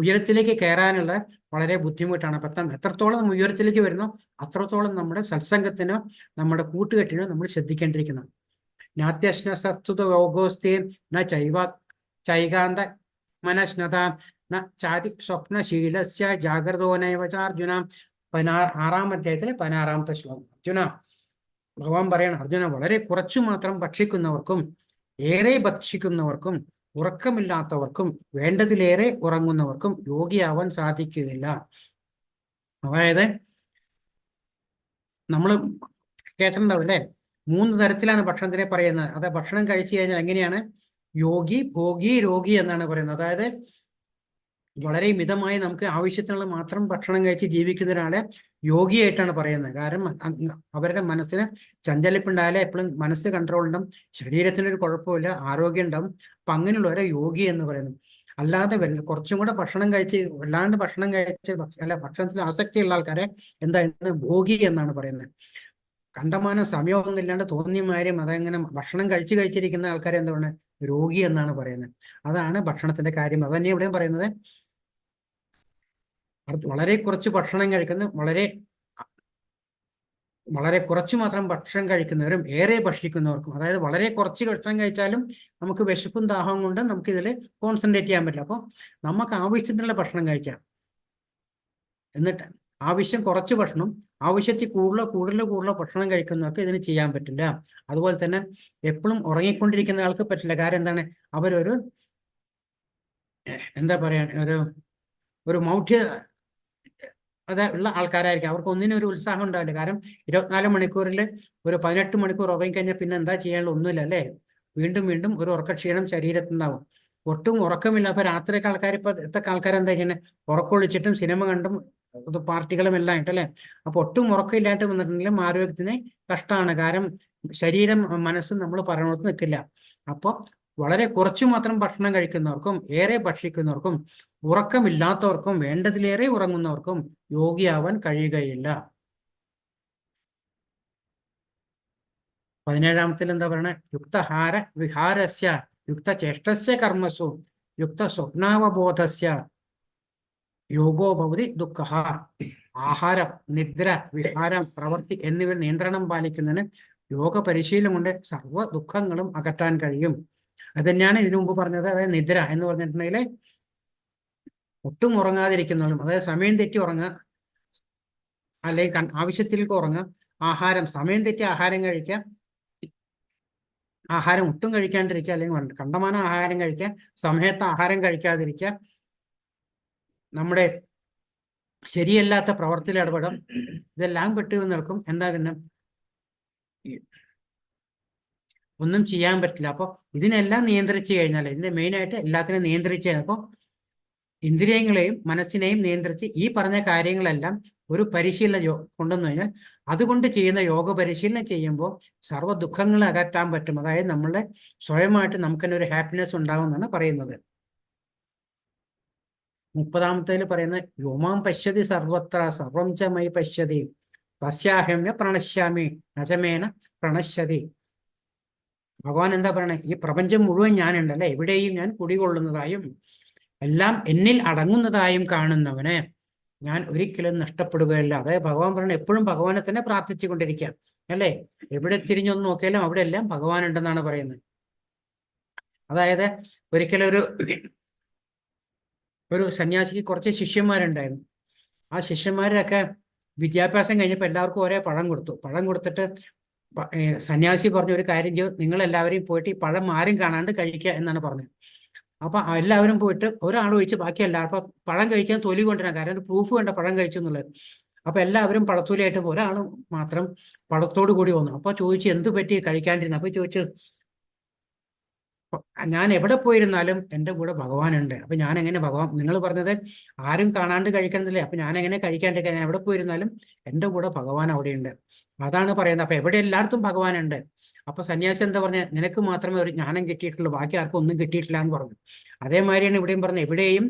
ഉയരത്തിലേക്ക് കയറാനുള്ള വളരെ ബുദ്ധിമുട്ടാണ്. അപ്പം എത്രത്തോളം നമ്മൾ ഉയരത്തിലേക്ക് വരുന്നോ അത്രത്തോളം നമ്മുടെ സത്സംഗത്തിനോ നമ്മുടെ കൂട്ടുകെട്ടിനോ നമ്മൾ ശ്രദ്ധിക്കേണ്ടിയിരിക്കുന്നു. നാത്യശ്നസ്തുത യോഗോസ്തീൻ ന ചൈകാന്ത മനശ്നതാം ന ചാതി സ്വപ്നശീലസ്യ ജാഗ്രതോനൈവചാർജുന. 6-ാം അധ്യായത്തിലെ 16-ാമത്തെ ശ്ലോകം. അർജുന, ഭഗവാൻ പറയണം, അർജുന, വളരെ കുറച്ചു മാത്രം ഭക്ഷിക്കുന്നവർക്കും ഏറെ ഭക്ഷിക്കുന്നവർക്കും ഉറക്കമില്ലാത്തവർക്കും വേണ്ടതിലേറെ ഉറങ്ങുന്നവർക്കും യോഗിയാവാൻ സാധിക്കുകയില്ല. അതായത് നമ്മൾ കേട്ടിട്ടുണ്ടാവും അല്ലേ? 3 തരത്തിലാണ് ഭക്ഷണത്തിനെ പറയുന്നത്. അത് ഭക്ഷണം കഴിച്ചു കഴിഞ്ഞാൽ എങ്ങനെയാണ്? യോഗി, ഭോഗി, രോഗി എന്നാണ് പറയുന്നത്. അതായത് വളരെ മിതമായി നമുക്ക് ആവശ്യത്തിനുള്ള മാത്രം ഭക്ഷണം കഴിച്ച് ജീവിക്കുന്ന ഒരാളെ യോഗിയായിട്ടാണ് പറയുന്നത്. കാരണം അവരുടെ മനസ്സിന് ചഞ്ചലിപ്പുണ്ടായാലേ എപ്പോഴും മനസ്സ് കൺട്രോൾ ഉണ്ടാവും, ശരീരത്തിനൊരു കുഴപ്പമില്ല, ആരോഗ്യം ഉണ്ടാവും. അപ്പൊ അങ്ങനെയുള്ളവരെ യോഗി എന്ന് പറയുന്നു. അല്ലാതെ കുറച്ചും കൂടെ ഭക്ഷണം കഴിച്ച് വല്ലാണ്ട് ഭക്ഷണം കഴിച്ച് ഭക്ഷണത്തിൽ ആസക്തിയുള്ള ആൾക്കാരെ എന്താ ഭോഗി എന്നാണ് പറയുന്നത്. കണ്ടമാനം സമയമൊന്നും ഇല്ലാണ്ട് തോന്നിയ മാര്യം അതെങ്ങനെ ഭക്ഷണം കഴിച്ചിരിക്കുന്ന ആൾക്കാരെ എന്താണ് രോഗി എന്നാണ് പറയുന്നത്. അതാണ് ഭക്ഷണത്തിന്റെ കാര്യം. അത് തന്നെ ഇവിടെയും പറയുന്നത്. വളരെ കുറച്ച് ഭക്ഷണം കഴിക്കുന്ന, വളരെ കുറച്ചു മാത്രം ഭക്ഷണം കഴിക്കുന്നവരും ഏറെ ഭക്ഷിക്കുന്നവർക്കും, അതായത് വളരെ കുറച്ച് ഭക്ഷണം കഴിച്ചാലും നമുക്ക് വിശപ്പും ദാഹവും കൊണ്ട് നമുക്ക് ഇതിൽ കോൺസെൻട്രേറ്റ് ചെയ്യാൻ പറ്റില്ല. അപ്പോൾ നമുക്ക് ആവശ്യത്തിനുള്ള ഭക്ഷണം കഴിക്കാം. എന്നിട്ട് ആവശ്യം കുറച്ച് ഭക്ഷണം, ആവശ്യത്തിൽ കൂടുതൽ ഭക്ഷണം കഴിക്കുന്നവർക്ക് ഇതിന് ചെയ്യാൻ പറ്റില്ല. അതുപോലെ തന്നെ എപ്പോഴും ഉറങ്ങിക്കൊണ്ടിരിക്കുന്ന ആൾക്ക് പറ്റില്ല. കാരണം എന്താണ്? അവരൊരു എന്താ പറയാ ഒരു മൗഢ്യ ഉള്ള ആൾക്കാരായിരിക്കും. അവർക്ക് ഒന്നിനും ഒരു ഉത്സാഹം ഉണ്ടാവില്ല. കാരണം 24 മണിക്കൂറിൽ ഒരു 18 മണിക്കൂർ ഉറങ്ങിക്കഴിഞ്ഞാൽ പിന്നെ എന്താ ചെയ്യാനുള്ള ഒന്നുമില്ല അല്ലേ? വീണ്ടും ഒരു ഉറക്കക്ഷീണം ശരീരത്തിനുണ്ടാവും. ഒട്ടും ഉറക്കമില്ല. അപ്പൊ രാത്രിയൊക്കെ ഇതൊക്കെ ആൾക്കാർ എന്താ ചെയ്യുന്നത്? ഉറക്കൊഴിച്ചിട്ടും സിനിമ കണ്ടും പാർട്ടികളും എല്ലാം ആയിട്ടല്ലേ? അപ്പൊ ഒട്ടും ഉറക്കമില്ലാണ്ട് വന്നിട്ടുണ്ടെങ്കിലും ആരോഗ്യത്തിന് കഷ്ടമാണ്. കാരണം ശരീരം മനസ്സും നമ്മൾ പറയുന്നിടത്ത് നിൽക്കില്ല. അപ്പൊ വളരെ കുറച്ചു മാത്രം ഭക്ഷണം കഴിക്കുന്നവർക്കും ഏറെ ഭക്ഷിക്കുന്നവർക്കും ഉറക്കമില്ലാത്തവർക്കും വേണ്ടതിലേറെ ഉറങ്ങുന്നവർക്കും യോഗിയാവാൻ കഴിയുകയില്ല. 17-ാമത്തിൽ എന്താ പറയണേ? യുക്തഹാര വിഹാരസ്യ യുക്ത ചേഷ്ടസ്യ കർമ്മസു യുക്ത സ്വപ്നാവബോധസ്യ യോഗോ ഭവതി ദുഃഖ. ആഹാരം, നിദ്ര, വിഹാരം, പ്രവൃത്തി എന്നിവ നിയന്ത്രണം പാലിക്കുന്നതിന് യോഗ പരിശീലനം കൊണ്ട് സർവ്വ ദുഃഖങ്ങളും അകറ്റാൻ കഴിയും. അത് തന്നെയാണ് ഇതിനു മുമ്പ് പറഞ്ഞത്. അതായത് നിദ്ര എന്ന് പറഞ്ഞിട്ടുണ്ടെങ്കിൽ ഒട്ടും ഉറങ്ങാതിരിക്കുന്നവരും, അതായത് സമയം തെറ്റി ഉറങ്ങുക, അല്ലെങ്കിൽ ആവശ്യത്തിലേക്ക് ഉറങ്ങുക. ആഹാരം, സമയം തെറ്റി ആഹാരം കഴിക്കുക, ആഹാരം ഒട്ടും കഴിക്കാണ്ടിരിക്കുക, അല്ലെങ്കിൽ കണ്ടമാനം ആഹാരം കഴിക്കുക, സമയത്ത് ആഹാരം കഴിക്കാതിരിക്കുക, നമ്മുടെ ശരിയല്ലാത്ത പ്രവർത്തിയിൽ ഇടപെടും. ഇതെല്ലാം പെട്ടു നിൽക്കും. എന്താ പിന്നെ ഒന്നും ചെയ്യാൻ പറ്റില്ല. അപ്പോൾ ഇതിനെല്ലാം നിയന്ത്രിച്ചു കഴിഞ്ഞാൽ, ഇതിന്റെ മെയിനായിട്ട് എല്ലാത്തിനും നിയന്ത്രിച്ചു കഴിഞ്ഞാൽ, അപ്പോൾ ഇന്ദ്രിയങ്ങളെയും മനസ്സിനെയും നിയന്ത്രിച്ച് ഈ പറഞ്ഞ കാര്യങ്ങളെല്ലാം ഒരു പരിശീലനം കൊണ്ടുവന്നു കഴിഞ്ഞാൽ, അതുകൊണ്ട് ചെയ്യുന്ന യോഗ പരിശീലനം ചെയ്യുമ്പോൾ സർവ്വ ദുഃഖങ്ങളെ അകറ്റാൻ പറ്റും. അതായത് നമ്മളുടെ സ്വയമായിട്ട് നമുക്ക് തന്നെ ഒരു ഹാപ്പിനെസ് ഉണ്ടാകും എന്നാണ് പറയുന്നത്. 30-ാമത്തേൽ പറയുന്ന യോമാം പശ്യതി സർവത്ര സർവം ച മയി പശ്യതി തസ്യാഹമ്യ പ്രണശ്യാമി നചമേന പ്രണശ്യതി. ഭഗവാൻ എന്താ പറയണേ? ഈ പ്രപഞ്ചം മുഴുവൻ ഞാനുണ്ടല്ലേ, എവിടെയും ഞാൻ കുടികൊള്ളുന്നതായും എല്ലാം എന്നിൽ അടങ്ങുന്നതായും കാണുന്നവന് ഞാൻ ഒരിക്കലും നഷ്ടപ്പെടുകയില്ല. അതായത് ഭഗവാൻ പറയണ എപ്പോഴും ഭഗവാനെ തന്നെ പ്രാർത്ഥിച്ചു കൊണ്ടിരിക്കാം അല്ലേ? എവിടെ തിരിഞ്ഞൊന്ന് നോക്കിയാലും അവിടെ എല്ലാം ഭഗവാൻ ഉണ്ടെന്നാണ് പറയുന്നത്. അതായത് ഒരിക്കലും ഒരു സന്യാസിക്ക് കുറച്ച് ശിഷ്യന്മാരുണ്ടായിരുന്നു. ആ ശിഷ്യന്മാരൊക്കെ വിദ്യാഭ്യാസം കഴിഞ്ഞപ്പോൾ എല്ലാവർക്കും ഒരേ പഴം കൊടുത്തു. പഴം കൊടുത്തിട്ട് സന്യാസി പറഞ്ഞ ഒരു കാര്യം ചെയ്യും, നിങ്ങൾ എല്ലാവരെയും പോയിട്ട് ഈ പഴം ആരും കാണാണ്ട് കഴിക്കുക എന്നാണ് പറഞ്ഞത്. അപ്പൊ എല്ലാവരും പോയിട്ട് ഒരാൾ ഒഴിച്ച് ബാക്കി എല്ലാവരും അപ്പൊ പഴം കഴിച്ചാൽ തൊലി കൊണ്ടുവരാൻ, കാരണം പ്രൂഫ് വേണ്ട പഴം കഴിച്ചു എന്നുള്ളത്. അപ്പൊ എല്ലാവരും പഴത്തൊലിയായിട്ട് ഒരാൾ മാത്രം പഴത്തോട് കൂടി വന്നു. അപ്പൊ ചോദിച്ചു എന്ത് പറ്റി കഴിക്കാണ്ടിരുന്നു. അപ്പൊ ചോദിച്ചു ഞാൻ എവിടെ പോയിരുന്നാലും എൻ്റെ കൂടെ ഭഗവാനുണ്ട്. അപ്പൊ ഞാൻ എങ്ങനെ ഭഗവാൻ, നിങ്ങൾ പറഞ്ഞത് ആരും കാണാണ്ട് കഴിക്കണമെന്നില്ലേ, അപ്പൊ ഞാൻ എങ്ങനെ കഴിക്കാണ്ടിരിക്കാൻ, ഞാൻ എവിടെ പോയിരുന്നാലും എൻ്റെ കൂടെ ഭഗവാൻ അവിടെയുണ്ട്. അതാണ് പറയുന്നത്. അപ്പൊ എവിടെ എല്ലായിടത്തും ഭഗവാനുണ്ട്. അപ്പൊ സന്യാസി എന്താ പറഞ്ഞ, നിനക്ക് മാത്രമേ ഒരു ജ്ഞാനം കിട്ടിയിട്ടുള്ളൂ, ബാക്കി ആർക്കും ഒന്നും കിട്ടിയിട്ടില്ല എന്ന് പറഞ്ഞു. അതേമാതിരിയാണ് ഇവിടെയും പറഞ്ഞത്, എവിടെയും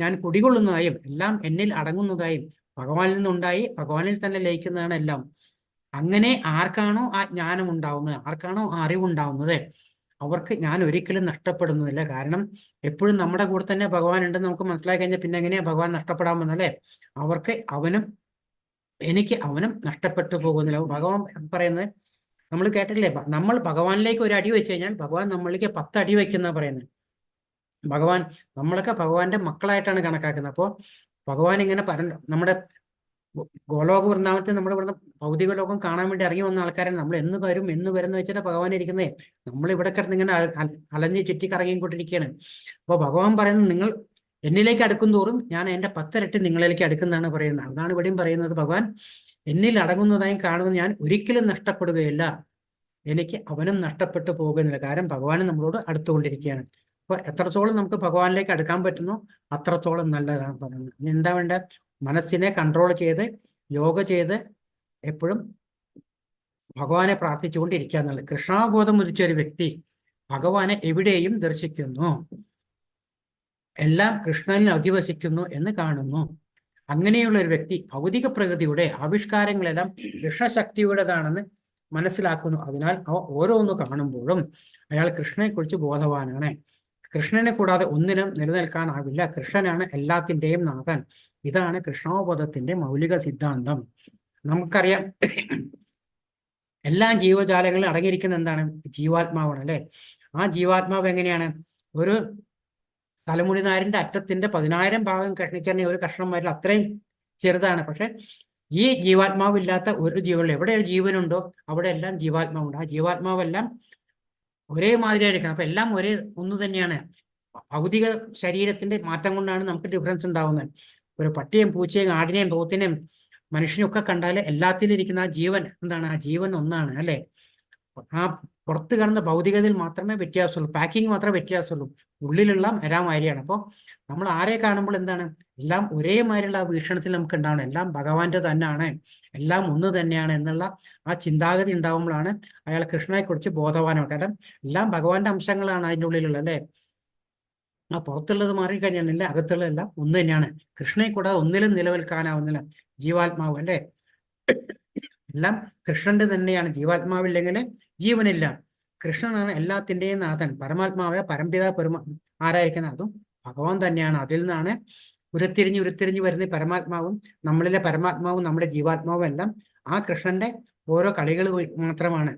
ഞാൻ കുടികൊള്ളുന്നതായും എല്ലാം എന്നിൽ അടങ്ങുന്നതായും ഭഗവാനിൽ നിന്നുണ്ടായി ഭഗവാനിൽ തന്നെ ലയിക്കുന്നതാണ് എല്ലാം. അങ്ങനെ ആർക്കാണോ ആ ജ്ഞാനം ഉണ്ടാവുന്നത്, ആർക്കാണോ ആ അറിവുണ്ടാവുന്നത്, അവർക്ക് ഞാൻ ഒരിക്കലും നഷ്ടപ്പെടുന്നില്ല. കാരണം എപ്പോഴും നമ്മുടെ കൂടെ തന്നെ ഭഗവാൻ ഉണ്ടെന്ന് നമുക്ക് മനസ്സിലാക്കി കഴിഞ്ഞാൽ പിന്നെ എങ്ങനെയാ ഭഗവാൻ നഷ്ടപ്പെടാൻ വന്നല്ലേ? അവർക്ക് അവനും എനിക്ക് അവനും നഷ്ടപ്പെട്ടു പോകുന്നില്ല. ഭഗവാൻ പറയുന്നത് നമ്മൾ കേട്ടില്ലേ, നമ്മൾ ഭഗവാനിലേക്ക് ഒരു അടി വെച്ച് കഴിഞ്ഞാൽ ഭഗവാൻ നമ്മളിലേക്ക് 10 അടി വയ്ക്കുന്ന പറയുന്നത്. ഭഗവാൻ നമ്മളൊക്കെ ഭഗവാന്റെ മക്കളായിട്ടാണ് കണക്കാക്കുന്നത്. അപ്പോൾ ഭഗവാൻ ഇങ്ങനെ നമ്മുടെ ഗോലോക വൃന്ദാവനത്തിൽ നമ്മൾ ഇവിടുന്ന് ഭൗതിക ലോകം കാണാൻ വേണ്ടി ഇറങ്ങി വന്ന ആൾക്കാരാണ്. നമ്മൾ എന്ന് വരുന്ന വെച്ചിട്ട് ഭഗവാൻ ഇരിക്കുന്നേ. നമ്മൾ ഇവിടെ കിടന്ന് ഇങ്ങനെ അലഞ്ഞ് ചുറ്റി കറങ്ങിക്കൊണ്ടിരിക്കുകയാണ്. അപ്പോൾ ഭഗവാൻ പറയുന്നത്, നിങ്ങൾ എന്നിലേക്ക് അടുക്കും തോറും ഞാൻ എൻ്റെ 10 ഇരട്ടി നിങ്ങളിലേക്ക് അടുക്കുന്നതാണ് പറയുന്നത്. അതാണ് ഇവിടെയും പറയുന്നത്, ഭഗവാൻ എന്നിൽ അടങ്ങുന്നതായും കാണുന്നത് ഞാൻ ഒരിക്കലും നഷ്ടപ്പെടുകയില്ല, എനിക്ക് അവനും നഷ്ടപ്പെട്ടു പോകുന്നില്ല. കാരണം ഭഗവാൻ നമ്മളോട് അടുത്തുകൊണ്ടിരിക്കുകയാണ്. അപ്പൊ എത്രത്തോളം നമുക്ക് ഭഗവാനിലേക്ക് അടുക്കാൻ പറ്റുന്നോ അത്രത്തോളം നല്ലതാണ് പറയുന്നത്. ഇനി എന്താ വേണ്ട, മനസ്സിനെ കൺട്രോൾ ചെയ്ത് യോഗ ചെയ്ത് എപ്പോഴും ഭഗവാനെ പ്രാർത്ഥിച്ചുകൊണ്ടിരിക്കുക എന്നുള്ളത്. കൃഷ്ണാബോധം ഉദിച്ച ഒരു വ്യക്തി ഭഗവാനെ എവിടെയും ദർശിക്കുന്നു, എല്ലാം കൃഷ്ണനിൽ അധിവസിക്കുന്നു എന്ന് കാണുന്നു. അങ്ങനെയുള്ള ഒരു വ്യക്തി ഭൗതിക പ്രകൃതിയുടെ ആവിഷ്കാരങ്ങളെല്ലാം കൃഷ്ണശക്തിയുടേതാണെന്ന് മനസ്സിലാക്കുന്നു. അതിനാൽ ഓരോന്ന് കാണുമ്പോഴും അയാൾ കൃഷ്ണനെക്കുറിച്ച് ബോധവാനാണ്. കൃഷ്ണനെ കൂടാതെ ഒന്നിനും നിലനിൽക്കാനാവില്ല. കൃഷ്ണനാണ് എല്ലാത്തിൻ്റെയും നാഥൻ. ഇതാണ് കൃഷ്ണോബോധത്തിന്റെ മൗലിക സിദ്ധാന്തം. നമുക്കറിയാം, എല്ലാ ജീവജാലങ്ങളിലും അടങ്ങിയിരിക്കുന്ന എന്താണ്? ജീവാത്മാവാണ് അല്ലെ? ആ ജീവാത്മാവ് എങ്ങനെയാണ്? ഒരു തലമുടിനാരിന്റെ അറ്റത്തിന്റെ 10,000 ഭാഗം കഷ്ണിച്ചെണ്ണ ഒരു കഷ്ണം വരില്ല, അത്രയും ചെറുതാണ്. പക്ഷെ ഈ ജീവാത്മാവില്ലാത്ത ഒരു ജീവനുള്ളൂ. എവിടെ ഒരു ജീവനുണ്ടോ അവിടെ എല്ലാം ജീവാത്മാവുണ്ട്. ആ ജീവാത്മാവെല്ലാം ഒരേ മാതിരിയായിരിക്കണം. അപ്പൊ എല്ലാം ഒരേ ഒന്ന് തന്നെയാണ്. ഭൗതിക ശരീരത്തിന്റെ മാറ്റം കൊണ്ടാണ് നമുക്ക് ഡിഫറൻസ് ഉണ്ടാവുന്നത്. ഒരു പട്ടിയും പൂച്ചയും ആടിനെയും പോത്തിനെയും മനുഷ്യനും ഒക്കെ കണ്ടാൽ എല്ലാത്തിലും ഇരിക്കുന്ന ആ ജീവൻ എന്താണ്? ആ ജീവൻ ഒന്നാണ് അല്ലെ? ആ പുറത്ത് കാണുന്ന ഭൗതികതയിൽ മാത്രമേ വ്യത്യാസമുള്ളൂ, പാക്കിങ് മാത്രമേ വ്യത്യാസമുള്ളൂ, ഉള്ളിലുള്ള എരാമാതിരിയാണ്. അപ്പോൾ നമ്മൾ ആരെ കാണുമ്പോൾ എന്താണ്? എല്ലാം ഒരേ മാതിരിയുള്ള ആ വീക്ഷണത്തിൽ നമുക്ക് ഉണ്ടാവണം. എല്ലാം ഭഗവാന്റെ തന്നെയാണ്, എല്ലാം ഒന്ന് തന്നെയാണ് എന്നുള്ള ആ ചിന്താഗതി ഉണ്ടാവുമ്പോഴാണ് അയാൾ കൃഷ്ണനെ കുറിച്ച് ബോധവാനാണ്. കാരണം എല്ലാം ഭഗവാന്റെ അംശങ്ങളാണ് അതിൻ്റെ ഉള്ളിലുള്ള അല്ലേ? ആ പുറത്തുള്ളത് മാറിക്കഴിഞ്ഞാൽ അകത്തുള്ളതെല്ലാം ഒന്ന് തന്നെയാണ്. കൃഷ്ണനെ കൂടാതെ ഒന്നിലും നിലനിൽക്കാനാവുന്നില്ല ജീവാത്മാവ് അല്ലേ? എല്ലാം കൃഷ്ണന്റെ തന്നെയാണ്. ജീവാത്മാവില്ലെങ്കിൽ ജീവനില്ല. കൃഷ്ണനാണ് എല്ലാത്തിൻ്റെയും നാഥൻ. പരമാത്മാവായ പരംപിത ആരായിരിക്കുന്നത്? അതും ഭഗവാൻ തന്നെയാണ്. അതിൽ നിന്നാണ് ഉരുത്തിരിഞ്ഞ് വരുന്ന പരമാത്മാവും നമ്മളിലെ പരമാത്മാവും നമ്മുടെ ജീവാത്മാവും എല്ലാം ആ കൃഷ്ണന്റെ ഓരോ കളികൾ മാത്രമാണ്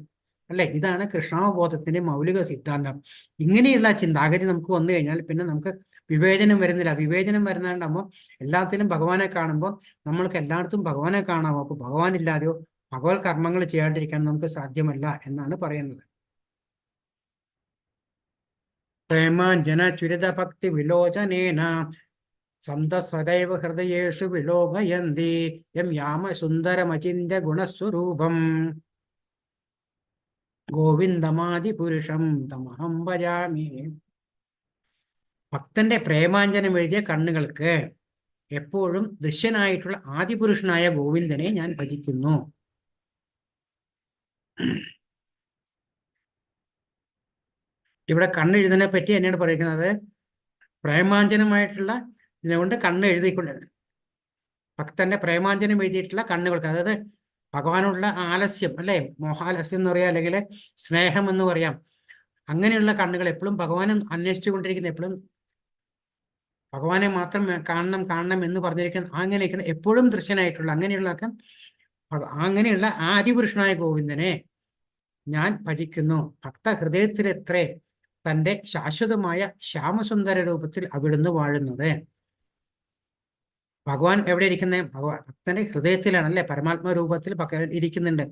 അല്ലെ? ഇതാണ് കൃഷ്ണാവബോധത്തിന്റെ മൗലിക സിദ്ധാന്തം. ഇങ്ങനെയുള്ള ചിന്താഗതി നമുക്ക് വന്നു കഴിഞ്ഞാൽ പിന്നെ നമുക്ക് വിവേചനം വരുന്നില്ല. വിവേചനം വരുന്നുണ്ടാകുമ്പോൾ എല്ലാത്തിലും ഭഗവാനെ കാണുമ്പോൾ നമ്മൾക്ക് എല്ലായിടത്തും ഭഗവാനെ കാണാമോ? അപ്പൊ ഭഗവാൻ ഇല്ലാതെയോ ഭഗവത് കർമ്മങ്ങൾ ചെയ്യാണ്ടിരിക്കാൻ നമുക്ക് സാധ്യമല്ല എന്നാണ് പറയുന്നത്. പ്രേമാഞ്ജന ചുരിത ഭക്തി വിലോചനേന സന്ത സദൈവ ഹൃദയേഷു വിലോഭയന്തി യം യാമ സുന്ദരമചിന്യ ഗുണസ്വരൂപം ഗോവിന്ദമാദി പുരുഷം തമഹം ഭജാമി. ഭക്തന്റെ പ്രേമാഞ്ജനം എഴുതിയ കണ്ണുകൾക്ക് എപ്പോഴും ദൃശ്യനായിട്ടുള്ള ആദിപുരുഷനായ ഗോവിന്ദനെ ഞാൻ ഭജിക്കുന്നു. ഇവിടെ കണ്ണെഴുതിനെ പറ്റി തന്നെയാണ് പറയുന്നത്. പ്രേമാഞ്ജനമായിട്ടുള്ള ഇതിനെക്കൊണ്ട് കണ്ണ് എഴുതിക്കൊണ്ട് ഭക്തന്റെ പ്രേമാഞ്ജനം എഴുതിയിട്ടുള്ള കണ്ണുകൾക്ക്, അതായത് ഭഗവാനുള്ള ആലസ്യം അല്ലെ, മോഹാലസ്യം എന്ന് പറയാം, അല്ലെങ്കിൽ സ്നേഹം എന്ന് പറയാം. അങ്ങനെയുള്ള കണ്ണുകൾ എപ്പോഴും ഭഗവാനെ അന്വേഷിച്ചു കൊണ്ടിരിക്കുന്ന, എപ്പോഴും ഭഗവാനെ മാത്രം കാണണം എന്ന് പറഞ്ഞിരിക്കുന്ന, അങ്ങനെയൊക്കെ എപ്പോഴും ദൃശ്യനായിട്ടുള്ള അങ്ങനെയുള്ള ആദിപുരുഷനായ ഗോവിന്ദനെ ഞാൻ ഭജിക്കുന്നു. ഭക്ത ഹൃദയത്തിലെത്രേ തൻ്റെ ശാശ്വതമായ ശ്യാമസുന്ദര രൂപത്തിൽ അവിടുന്ന് വാഴുന്നത്. ഭഗവാൻ എവിടെ ഇരിക്കുന്നത്? ഭക്തന്റെ ഹൃദയത്തിലാണ് അല്ലെ, പരമാത്മാ രൂപത്തിൽ ഇരിക്കുന്നുണ്ട്.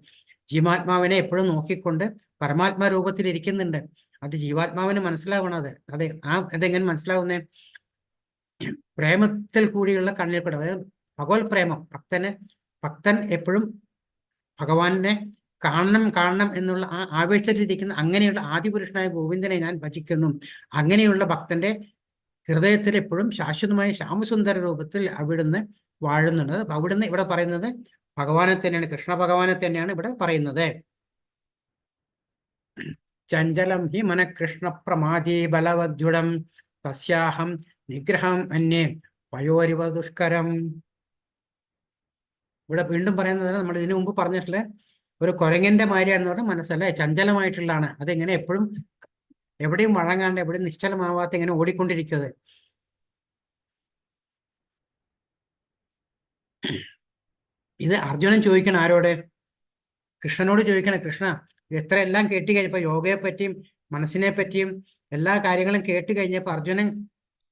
ജീവാത്മാവിനെ എപ്പോഴും നോക്കിക്കൊണ്ട് പരമാത്മാ രൂപത്തിൽ ഇരിക്കുന്നുണ്ട്. അത് ജീവാത്മാവിന് മനസ്സിലാവണത്. അതെങ്ങനെ മനസ്സിലാവുന്നേ? പ്രേമത്തിൽ കൂടിയുള്ള കണ്ണിൽ കൂടെ, അതായത് ഭഗവത് പ്രേമം. ഭക്തൻ എപ്പോഴും ഭഗവാനെ കാണണം എന്നുള്ള ആ ആവേശത്തിലിരിക്കുന്ന അങ്ങനെയുള്ള ആദിപുരുഷനായ ഗോവിന്ദനെ ഞാൻ ഭജിക്കുന്നു. അങ്ങനെയുള്ള ഭക്തന്റെ ഹൃദയത്തിൽ എപ്പോഴും ശാശ്വതമായ ശ്യാമസുന്ദര രൂപത്തിൽ അവിടുന്ന് വാഴുന്നുണ്ട്. അവിടുന്ന് ഇവിടെ പറയുന്നത് ഭഗവാനെ തന്നെയാണ്, കൃഷ്ണ ഭഗവാനെ തന്നെയാണ് ഇവിടെ പറയുന്നത്. ചഞ്ചലം ഹി മന കൃഷ്ണ പ്രമാദി ബലവദ്യുടം തസ്യാഹം നിഗ്രഹം അന്യേ വയോരിവ ദുഷ്കരം. ഇവിടെ വീണ്ടും പറയുന്നത് നമ്മൾ ഇതിനു മുമ്പ് പറഞ്ഞിട്ടുള്ള ഒരു കുരങ്ങന്റെ മാതിരിയാണെന്ന് പറഞ്ഞാൽ മനസ്സല്ലേ, ചഞ്ചലമായിട്ടുള്ളതാണ്. അതെങ്ങനെ എപ്പോഴും എവിടെയും വഴങ്ങാണ്ട് എവിടെയും നിശ്ചലമാവാത്ത ഇങ്ങനെ ഓടിക്കൊണ്ടിരിക്കുന്നത്. ഇത് അർജുനൻ ചോദിക്കണം ആരോട്? കൃഷ്ണനോട് ചോദിക്കണം. കൃഷ്ണ, എത്ര എല്ലാം കേട്ട് കഴിഞ്ഞപ്പോൾ യോഗയെ പറ്റിയും മനസ്സിനെ പറ്റിയും എല്ലാ കാര്യങ്ങളും കേട്ട് കഴിഞ്ഞപ്പോൾ അർജുനൻ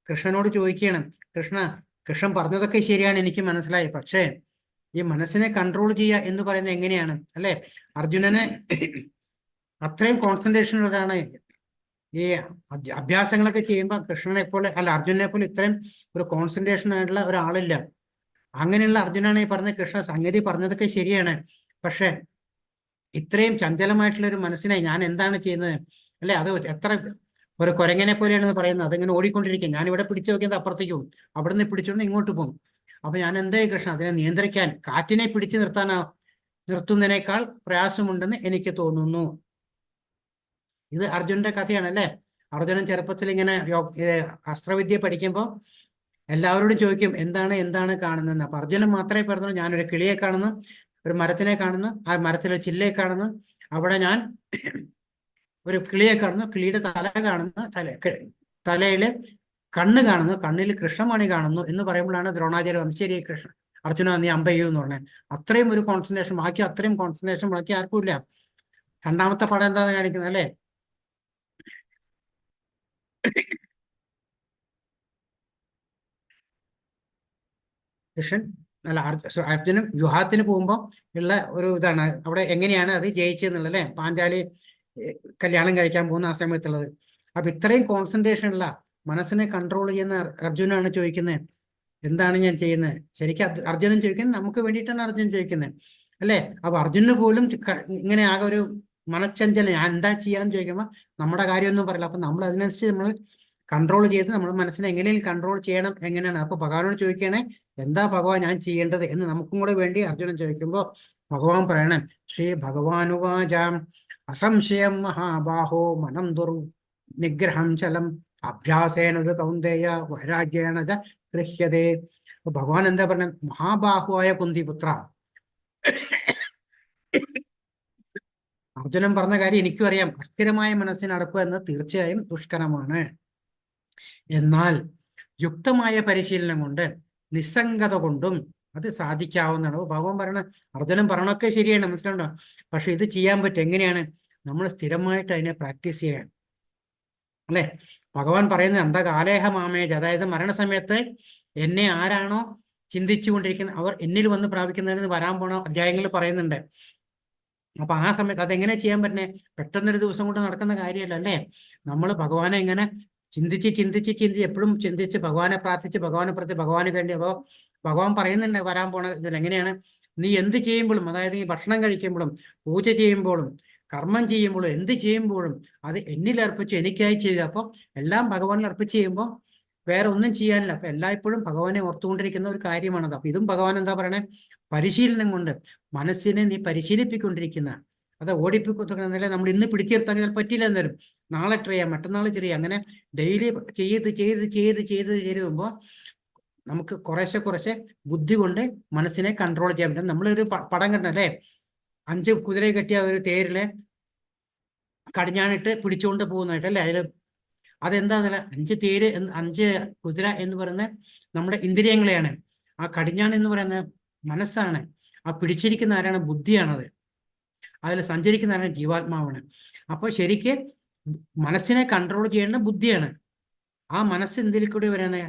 കൃഷ്ണനോട് ചോദിക്കുകയാണ്, കൃഷ്ണൻ പറഞ്ഞതൊക്കെ ശരിയാണ്, എനിക്ക് മനസ്സിലായി. പക്ഷേ ഈ മനസ്സിനെ കൺട്രോൾ ചെയ്യുക എന്ന് പറയുന്നത് എങ്ങനെയാണ് അല്ലെ? അർജുനന് അത്രയും കോൺസെൻട്രേഷനുള്ളതാണ്. ഈ അഭ്യാസങ്ങളൊക്കെ ചെയ്യുമ്പോൾ കൃഷ്ണനെ പോലെ അല്ല, അർജുനനെ പോലെ ഇത്രയും ഒരു കോൺസെൻട്രേഷൻ ആയിട്ടുള്ള ഒരാളില്ല. അങ്ങനെയുള്ള അർജുനാണ് ഈ പറഞ്ഞ കൃഷ്ണ സംഗതി പറഞ്ഞതൊക്കെ ശരിയാണ്, പക്ഷെ ഇത്രയും ചഞ്ചലമായിട്ടുള്ള ഒരു മനസ്സിനെ ഞാൻ എന്താണ് ചെയ്യുന്നത് അല്ലെ? അത് എത്ര ഒരു കുരങ്ങനെ പോലെയാണെന്ന് പറയുന്നത്. അതിങ്ങനെ ഓടിക്കൊണ്ടിരിക്കും. ഞാനിവിടെ പിടിച്ചു നോക്കിയത് അപ്പുറത്തേക്കും, അവിടെ നിന്ന് പിടിച്ചുകൊണ്ട് ഇങ്ങോട്ട് പോകും. അപ്പൊ ഞാൻ എന്തായി കൃഷ്ണ അതിനെ നിയന്ത്രിക്കാൻ, കാറ്റിനെ പിടിച്ചു നിർത്തുന്നതിനേക്കാൾ പ്രയാസമുണ്ടെന്ന് എനിക്ക് തോന്നുന്നു. ഇത് അർജുനന്റെ കഥയാണ് അല്ലെ? അർജുനൻ ചെറുപ്പത്തിൽ ഇങ്ങനെ അസ്ത്രവിദ്യ പഠിക്കുമ്പോൾ എല്ലാവരോടും ചോദിക്കും എന്താണ് കാണുന്നതെന്ന്. അപ്പൊ അർജുനൻ മാത്രമേ പറഞ്ഞുള്ളൂ, ഞാനൊരു കിളിയെ കാണുന്നു, ഒരു മരത്തിനെ കാണുന്നു, ആ മരത്തിലൊരു ചില്ലയെ കാണുന്നു, അവിടെ ഞാൻ ഒരു കിളിയെ കാണുന്നു, കിളിയുടെ തല കാണുന്നു, തലയില് കണ്ണ് കാണുന്നു, കണ്ണിൽ കൃഷ്ണമണി കാണുന്നു എന്ന് പറയുമ്പോഴാണ് ദ്രോണാചാര്യ വന്നു, ശരി കൃഷ്ണ അർജുന നീ അമ്പയ്യൂ എന്ന് പറഞ്ഞത്. അത്രയും ഒരു കോൺസെൻട്രേഷൻ, ബാക്കി അത്രയും കോൺസെൻട്രേഷൻ ബാക്കി ആർക്കും ഇല്ല. രണ്ടാമത്തെ പടം എന്താന്ന് കാണിക്കുന്നത് അല്ലെ? കൃഷ്ണൻ അല്ല അർജുനൻ വിവാഹത്തിന് പോകുമ്പോൾ ഉള്ള ഒരു ഇതാണ് അവിടെ എങ്ങനെയാണ് അത് ജയിച്ചെന്നുള്ളത് അല്ലെ? പാഞ്ചാലി കല്യാണം കഴിക്കാൻ പോകുന്ന ആ സമയത്തുള്ളത്. അപ്പൊ ഇത്രയും കോൺസെൻട്രേഷൻ ഉള്ള മനസ്സിനെ കൺട്രോൾ ചെയ്യുന്ന അർജുനാണ് ചോദിക്കുന്നത് എന്താണ് ഞാൻ ചെയ്യുന്നത്? ശരിക്കും അർജുനൻ ചോദിക്കുന്നത് നമുക്ക് വേണ്ടിയിട്ടാണ് അർജുനൻ ചോദിക്കുന്നത് അല്ലെ? അപ്പൊ അർജുനന് പോലും ഇങ്ങനെ ആകെ ഒരു മനച്ചഞ്ചലം, ഞാൻ എന്താ ചെയ്യാന്ന് ചോദിക്കുമ്പോൾ നമ്മുടെ കാര്യമൊന്നും പറയില്ല. അപ്പൊ നമ്മൾ അതിനനുസരിച്ച് നമ്മൾ കൺട്രോൾ ചെയ്ത് നമ്മുടെ മനസ്സിനെ എങ്ങനെയും കൺട്രോൾ ചെയ്യണം, എങ്ങനെയാണ്? അപ്പൊ ഭഗവാനോട് ചോദിക്കുകയാണെ എന്താ ഭഗവാൻ ഞാൻ ചെയ്യേണ്ടത് എന്ന് നമുക്കും കൂടെ വേണ്ടി അർജുനൻ ചോദിക്കുമ്പോൾ ഭഗവാൻ പറയണം, ശ്രീ ഭഗവാനുവാചാം അസംശയം മഹാബാഹോ മനം നിഗ്രഹം ചലം അഭ്യാസേന കൗന്ദേയ വൈരാഗ്യേണ ച ഗൃഹ്യതേ. അപ്പൊ ഭഗവാൻ എന്താ പറഞ്ഞ? മഹാബാഹുവായ കുന്തിപുത്ര, അർജുനൻ പറഞ്ഞ കാര്യം എനിക്കും അറിയാം, അസ്ഥിരമായ മനസ്സിനടക്കുക എന്ന് തീർച്ചയായും ദുഷ്കരമാണ്. എന്നാൽ യുക്തമായ പരിശീലനം കൊണ്ട് നിസ്സംഗത കൊണ്ടും അത് സാധിക്കാവുന്നതാണ്. ഭഗവാൻ പറയണ അർജുനൻ പറയണൊക്കെ ശരിയാണ്, മനസ്സിലുണ്ടോ? പക്ഷെ ഇത് ചെയ്യാൻ പറ്റും. എങ്ങനെയാണ്? നമ്മൾ സ്ഥിരമായിട്ട് അതിനെ പ്രാക്ടീസ് ചെയ്യാൻ അല്ലെ? ഭഗവാൻ പറയുന്നത് എന്താ കാലേഹ മാമേജ്, അതായത് മരണസമയത്ത് എന്നെ ആരാണോ ചിന്തിച്ചു കൊണ്ടിരിക്കുന്നത് അവർ എന്നിൽ വന്ന് പ്രാപിക്കുന്നതിന് വരാൻ പോണ അധ്യായങ്ങളിൽ പറയുന്നുണ്ട്. അപ്പൊ ആ സമയത്ത് അതെങ്ങനെ ചെയ്യാൻ പറ്റണേ? പെട്ടെന്നൊരു ദിവസം കൊണ്ട് നടക്കുന്ന കാര്യമല്ല അല്ലേ? നമ്മൾ ഭഗവാനെ ഇങ്ങനെ ചിന്തിച്ച് എപ്പോഴും ചിന്തിച്ച് ഭഗവാനെ പ്രാർത്ഥിച്ച് ഭഗവാന് വേണ്ടി. അപ്പോൾ ഭഗവാൻ പറയുന്നുണ്ട് വരാൻ പോണ ഇതിൽ എങ്ങനെയാണ്? നീ എന്ത് ചെയ്യുമ്പോഴും, അതായത് ഈ ഭക്ഷണം കഴിക്കുമ്പോഴും പൂജ ചെയ്യുമ്പോഴും കർമ്മം ചെയ്യുമ്പോഴും എന്ത് ചെയ്യുമ്പോഴും അത് എന്നിൽ അർപ്പിച്ച് എനിക്കായി ചെയ്യുക. അപ്പോൾ എല്ലാം ഭഗവാനിൽ അർപ്പിച്ച് ചെയ്യുമ്പോൾ വേറെ ഒന്നും ചെയ്യാനില്ല. അപ്പൊ എല്ലായ്പ്പോഴും ഭഗവാനെ ഓർത്തുകൊണ്ടിരിക്കുന്ന ഒരു കാര്യമാണത്. അപ്പൊ ഇതും ഭഗവാൻ എന്താ പറയണേ? പരിശീലനം കൊണ്ട് മനസ്സിനെ നീ പരിശീലിപ്പിക്കൊണ്ടിരിക്കുന്ന, അത് ഓടിപ്പിക്കുന്നതല്ലേ. നമ്മൾ ഇന്ന് പിടിച്ചെടുത്താൽ ചിലപ്പോൾ പറ്റില്ല എന്ന് വരും, നാളെ ട്രൈ ചെയ്യാം, മറ്റന്നാൾ ചെയ്യാം, അങ്ങനെ ഡെയിലി ചെയ്ത് വരുമ്പോൾ നമുക്ക് കുറേശ്ശെ ബുദ്ധി കൊണ്ട് മനസ്സിനെ കൺട്രോൾ ചെയ്യാൻ പറ്റും. നമ്മളൊരു പടം കണ്ടല്ലേ, 5 കുതിരയെ കെട്ടിയ ഒരു തേരിലെ കടിഞ്ഞാണിട്ട് പിടിച്ചുകൊണ്ട് പോകുന്നതായിട്ടല്ലേ? അതെന്താന്നല്ല, 5 കുതിര എന്ന് പറയുന്ന നമ്മുടെ ഇന്ദ്രിയങ്ങളെയാണ്. ആ കടിഞ്ഞാൺ എന്ന് പറയുന്ന മനസ്സാണ്. ആ പിടിച്ചിരിക്കുന്ന ആരാണ്? ബുദ്ധിയാണത്. അതിൽ സഞ്ചരിക്കുന്ന ആരാണ്? ജീവാത്മാവാണ്. അപ്പൊ ശരിക്ക് മനസ്സിനെ കൺട്രോൾ ചെയ്യേണ്ട ബുദ്ധിയാണ്. ആ മനസ്സ് എന്തിൽ കൂടി വരാണ്?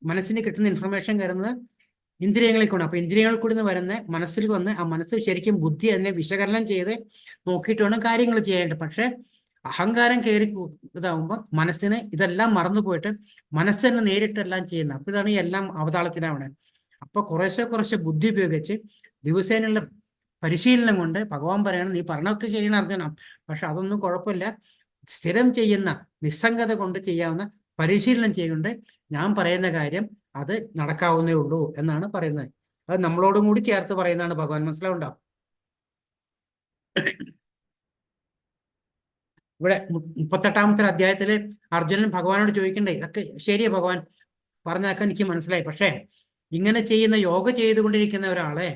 മനസ്സിന് കിട്ടുന്ന ഇൻഫർമേഷൻ കയറുന്നത് ഇന്ദ്രിയങ്ങളിൽ കൂടെ. അപ്പൊ ഇന്ദ്രിയങ്ങളിൽ കൂടി നിന്ന് വരുന്ന മനസ്സിൽ വന്ന് ആ മനസ്സ് ശരിക്കും ബുദ്ധി അതിനെ വിശകലനം ചെയ്ത് നോക്കിയിട്ട് വേണം കാര്യങ്ങൾ ചെയ്യേണ്ടത്. പക്ഷെ അഹങ്കാരം കയറി ഇതാവുമ്പോൾ മനസ്സിന് ഇതെല്ലാം മറന്നു പോയിട്ട് മനസ്സിനെ നേരിട്ടെല്ലാം ചെയ്യുന്നത്. അപ്പൊ ഇതാണ് ഈ എല്ലാം അവതാളത്തിലാവണേ. അപ്പൊ കുറേശ്ശെ ബുദ്ധി ഉപയോഗിച്ച് ദിവസേനയുള്ള പരിശീലനം കൊണ്ട് ഭഗവാൻ പറയണം, നീ പറഞ്ഞൊക്കെ ശരിയാണ് അർജുന, പക്ഷെ അതൊന്നും കുഴപ്പമില്ല, സ്ഥിരം ചെയ്യുന്ന നിസ്സംഗത കൊണ്ട് ചെയ്യാവുന്ന പരിശീലനം ചെയ്യുന്നുണ്ട്, ഞാൻ പറയുന്ന കാര്യം അത് നടക്കാവുന്നേ ഉള്ളൂ എന്നാണ് പറയുന്നത്. അത് നമ്മളോടും കൂടി ചേർത്ത് പറയുന്നതാണ് ഭഗവാൻ. മനസ്സിലാവുണ്ടോ? ഇവിടെ 38-ാമത്തെ അധ്യായത്തില് അർജുനൻ ഭഗവാനോട് ചോദിക്കണ്ടേ, ഇതൊക്കെ ശരിയാ ഭഗവാൻ പറഞ്ഞാക്കാൻ എനിക്ക് മനസ്സിലായി, പക്ഷേ ഇങ്ങനെ ചെയ്യുന്ന യോഗ ചെയ്തുകൊണ്ടിരിക്കുന്ന ഒരാളെ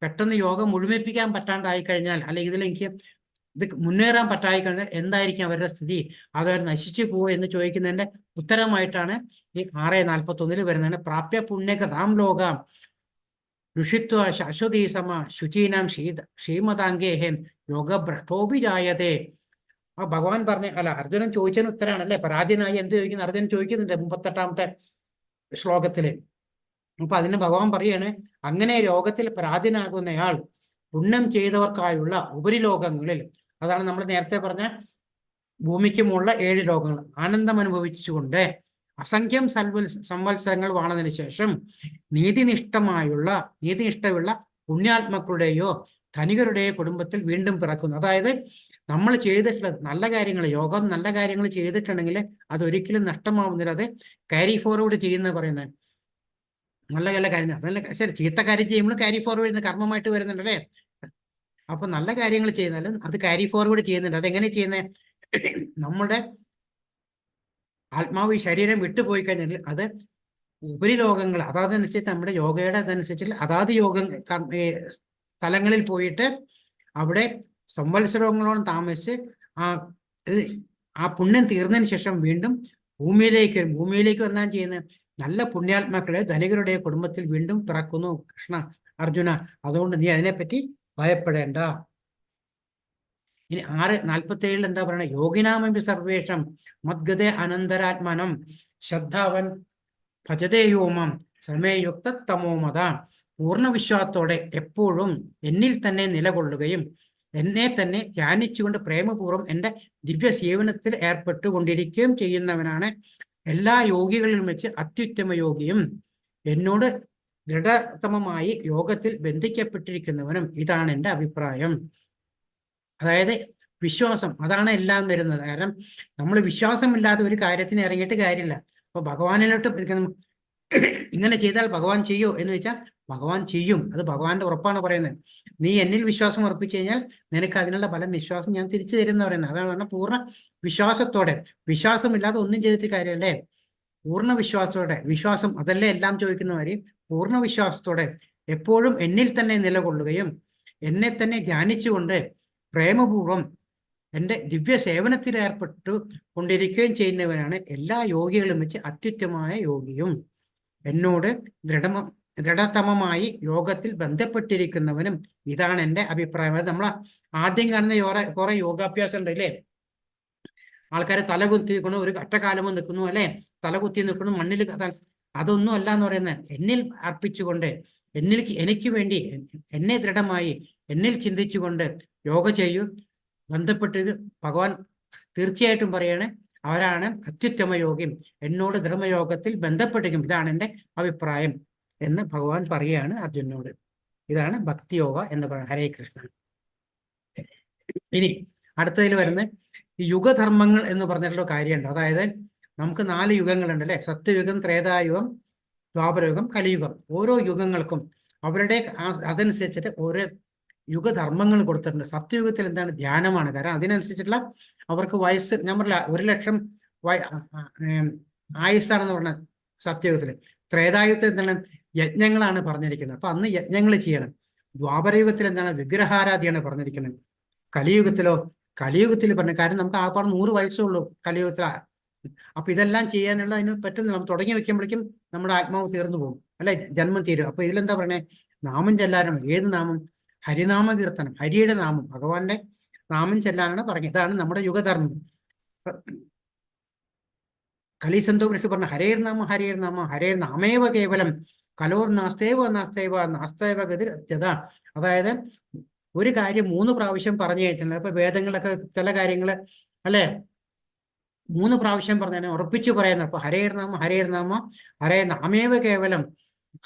പെട്ടെന്ന് യോഗം മുഴുമിപ്പിക്കാൻ പറ്റാണ്ടായി കഴിഞ്ഞാൽ, അല്ലെങ്കിൽ ഇതിലെനിക്ക് ഇത് മുന്നേറാൻ പറ്റായി കഴിഞ്ഞാൽ എന്തായിരിക്കും അവരുടെ സ്ഥിതി, അതവർ നശിച്ചു പോവോ എന്ന് ചോദിക്കുന്നതിന്റെ ഉത്തരമായിട്ടാണ് ഈ 6:41 വരുന്നതാണ്. പ്രാപ്യ പുണ്യകതാം ലോകാം ഋഷിത്വ ശാശ്വതീ സമ ശുചീനാം ശ്രീമതാംഗേഹം യോഗഭ്രഷ്ടോഭിജായതേ. ആ ഭഗവാൻ പറഞ്ഞ അർജുനൻ ചോദിച്ചതിന് ഉത്തരാണ് അല്ലെ. പരാജയനായി എന്ത് ചോദിക്കുന്നത് അർജുനൻ ചോദിക്കുന്നുണ്ട് 38-ാമത്തെ ശ്ലോകത്തില്. അപ്പൊ അതിന് ഭഗവാൻ പറയാണ്, അങ്ങനെ രോഗത്തിൽ പരാജയനാകുന്നയാൾ പുണ്യം ചെയ്തവർക്കായുള്ള ഉപരിലോകങ്ങളിൽ, അതാണ് നമ്മൾ നേരത്തെ പറഞ്ഞ ഭൂമിക്ക് മുകളിൽ 7 ലോകങ്ങൾ, ആനന്ദം അനുഭവിച്ചുകൊണ്ട് അസംഖ്യം സംവത്സരങ്ങൾ വാണതിനു ശേഷം നീതിനിഷ്ഠയുള്ള പുണ്യാത്മാക്കളുടെയോ ധനികരുടെയോ കുടുംബത്തിൽ വീണ്ടും പിറക്കുന്നു. അതായത് നമ്മൾ ചെയ്തിട്ടുള്ള നല്ല കാര്യങ്ങൾ, യോഗം നല്ല കാര്യങ്ങൾ ചെയ്തിട്ടുണ്ടെങ്കിൽ അതൊരിക്കലും നഷ്ടമാവുന്നില്ല. അത് ക്യാരി ഫോർവേഡ് ചെയ്യുന്ന പറയുന്നത് നല്ല കാര്യം. അതല്ല ശരി, ചീത്ത കാര്യം ചെയ്യുമ്പോൾ ക്യാരി ഫോർവേഡ് ചെയ്യുന്ന കർമ്മമായിട്ട് വരുന്നുണ്ടല്ലേ. അപ്പൊ നല്ല കാര്യങ്ങൾ ചെയ്യുന്നാലും അത് ക്യാരി ഫോർവേഡ് ചെയ്യുന്നുണ്ട്. അതെങ്ങനെ ചെയ്യുന്നത്? നമ്മുടെ ആത്മാവ് ശരീരം വിട്ടുപോയി കഴിഞ്ഞാൽ അത് ഉപരിലോകങ്ങൾ അതനുസരിച്ച് നമ്മുടെ യോഗയുടെ അതനുസരിച്ച് അതാത് സ്ഥലങ്ങളിൽ പോയിട്ട് അവിടെ സംവത്സരങ്ങളോളം താമസിച്ച് ആ പുണ്യം തീർന്നതിന് ശേഷം വീണ്ടും ഭൂമിയിലേക്ക് വന്നാൽ ചെയ്യുന്നത് നല്ല പുണ്യാത്മാക്കളെ ധനികരുടെ കുടുംബത്തിൽ വീണ്ടും പിറക്കുന്നു. കൃഷ്ണ അർജുന, അതുകൊണ്ട് നീ അതിനെപ്പറ്റി ഭയപ്പെടേണ്ട. ഇനി 6:47 എന്താ പറയുക? യോഗിനാമപി സർവേഷം മദ്ഗതേ അനന്തരാത്മനം ശ്രദ്ധാവൻ ഭജതേയോമം സമയയുക്ത തമോമത. പൂർണ്ണ വിശ്വാസത്തോടെ എപ്പോഴും എന്നിൽ തന്നെ നിലകൊള്ളുകയും എന്നെ തന്നെ ധ്യാനിച്ചുകൊണ്ട് പ്രേമപൂർവ്വം എൻ്റെ ദിവ്യ സേവനത്തിൽ ഏർപ്പെട്ടുകൊണ്ടിരിക്കുകയും ചെയ്യുന്നവനാണ് എല്ലാ യോഗികളിലും വെച്ച് അത്യുത്തമ യോഗിയും എന്നോട് ദൃഢതമമായി യോഗത്തിൽ ബന്ധിക്കപ്പെട്ടിരിക്കുന്നവനും. ഇതാണ് എൻ്റെ അഭിപ്രായം. അതായത് വിശ്വാസം, അതാണ് എല്ലാം വരുന്നത്. കാരണം നമ്മൾ വിശ്വാസമില്ലാതെ ഒരു കാര്യത്തിന് ഇറങ്ങിയിട്ട് കാര്യമില്ല. അപ്പൊ ഭഗവാനിലോട്ട് ഇങ്ങനെ ചെയ്താൽ ഭഗവാൻ ചെയ്യോ എന്ന് വെച്ചാൽ ഭഗവാൻ ചെയ്യും. അത് ഭഗവാന്റെ ഉറപ്പാണ് പറയുന്നത്. നീ എന്നിൽ വിശ്വാസം ഉറപ്പിച്ചു കഴിഞ്ഞാൽ നിനക്ക് അതിനുള്ള ഫലം വിശ്വാസം ഞാൻ തിരിച്ചു തരുന്ന പറയുന്നത്. അതാണ് പറഞ്ഞാൽ പൂർണ്ണ വിശ്വാസത്തോടെ. വിശ്വാസമില്ലാതെ ഒന്നും ചെയ്തിട്ട് കാര്യമല്ലേ. പൂർണ്ണ വിശ്വാസത്തോടെ, വിശ്വാസം അതല്ലേ എല്ലാം ചോദിക്കുന്ന മാതിരി പൂർണ്ണ വിശ്വാസത്തോടെ എപ്പോഴും എന്നിൽ തന്നെ നിലകൊള്ളുകയും എന്നെ തന്നെ ധ്യാനിച്ചുകൊണ്ട് പ്രേമപൂർവം എൻ്റെ ദിവ്യ സേവനത്തിൽ ഏർപ്പെട്ടു കൊണ്ടിരിക്കുകയും ചെയ്യുന്നവനാണ് എല്ലാ യോഗികളും വെച്ച് അത്യുത്തമമായ യോഗിയും എന്നോട് ദൃഢതമമായി യോഗത്തിൽ ബന്ധപ്പെട്ടിരിക്കുന്നവനും. ഇതാണ് എൻ്റെ അഭിപ്രായം. അത് നമ്മൾ ആദ്യം കാണുന്ന കുറെ യോഗാഭ്യാസം ഉണ്ട് അല്ലേ. ആൾക്കാരെ തലകുത്തി നിൽക്കുന്നു, ഒരു കട്ടക്കാലമോ നിൽക്കുന്നു അല്ലെ, തലകുത്തി നിൽക്കുന്നു, മണ്ണിൽ അതൊന്നും അല്ല എന്ന് പറയുന്നത്. എന്നിൽ അർപ്പിച്ചുകൊണ്ട് എനിക്ക് വേണ്ടി എന്നെ ദൃഢമായി എന്നിൽ ചിന്തിച്ചുകൊണ്ട് യോഗ ചെയ്യൂ. ബന്ധപ്പെട്ട് ഭഗവാൻ തീർച്ചയായിട്ടും പറയാണ്, അവരാണ് അത്യുത്തമ യോഗി, എന്നോട് ധർമ്മയോഗത്തിൽ ബന്ധപ്പെട്ടിരിക്കും. ഇതാണ് എൻ്റെ അഭിപ്രായം എന്ന് ഭഗവാൻ പറയുകയാണ് അർജുനനോട്. ഇതാണ് ഭക്തിയോഗ എന്ന് പറയുന്നത്. ഹരേ കൃഷ്ണ. ഇനി അടുത്തതിൽ വരുന്ന ഈ യുഗധർമ്മങ്ങൾ എന്ന് പറഞ്ഞിട്ടുള്ള കാര്യമുണ്ട്. അതായത് നമുക്ക് 4 യുഗങ്ങളുണ്ട് അല്ലെ. സത്യയുഗം, ത്രേതായുഗം, ദ്വാപരയുഗം, കലിയുഗം. ഓരോ യുഗങ്ങൾക്കും അവരുടെ അതനുസരിച്ചിട്ട് ഓരോ യുഗധർമ്മങ്ങൾ കൊടുത്തിട്ടുണ്ട്. സത്യയുഗത്തിൽ എന്താണ്? ധ്യാനമാണ്. കാരണം അതിനനുസരിച്ചിട്ടുള്ള അവർക്ക് വയസ്സ്, ഞാൻ പറഞ്ഞില്ല 1,00,000 ആയുസ്സാണെന്ന് പറഞ്ഞ സത്യയുഗത്തില്. ത്രേതായുഗത്തിൽ എന്താണ്? യജ്ഞങ്ങളാണ് പറഞ്ഞിരിക്കുന്നത്. അപ്പൊ അന്ന് യജ്ഞങ്ങൾ ചെയ്യണം. ദ്വാപരയുഗത്തിൽ എന്താണ്? വിഗ്രഹാരാധിയാണ് പറഞ്ഞിരിക്കുന്നത്. കലിയുഗത്തിൽ പറഞ്ഞ കാര്യം നമുക്ക് ആകപ്പാട് 100 വയസ്സേ ഉള്ളൂ കലിയുഗത്തിൽ. അപ്പൊ ഇതെല്ലാം ചെയ്യാനുള്ള അതിന് പറ്റുന്നില്ല. നമ്മൾ തുടങ്ങി വെക്കുമ്പോഴേക്കും നമ്മുടെ ആത്മാവ് തീർന്നു പോകും അല്ലെ, ജന്മം തീരും. അപ്പൊ ഇതിലെന്താ പറഞ്ഞേ? നാമം ചെല്ലാനും. ഏത് നാമം? ഹരിനാമ കീർത്തനം, ഹരിയുടെ നാമം, ഭഗവാന്റെ നാമം ചെല്ലാനാണ് പറഞ്ഞത്. ഇതാണ് നമ്മുടെ യുഗധർമ്മം. കലിസന്തോപനിഷത്ത് പറഞ്ഞ ഹരേർ നാമ ഹരേർ നാമ ഹരേർ നാമേവ കേവലം കലോർ നാസ്തേവ നാസ്തേവ നാസ്തേവ ഗതിർ അത്യത. അതായത് ഒരു കാര്യം 3 പ്രാവശ്യം പറഞ്ഞു കഴിഞ്ഞിട്ടുണ്ട്. അപ്പൊ വേദങ്ങളൊക്കെ ചില കാര്യങ്ങൾ അല്ലെ 3 പ്രാവശ്യം പറഞ്ഞാൽ ഉറപ്പിച്ചു പറയുന്നത്. അപ്പൊ ഹരേർനാമ ഹരേർനാമ ഹരേ നാമേവ കേവലം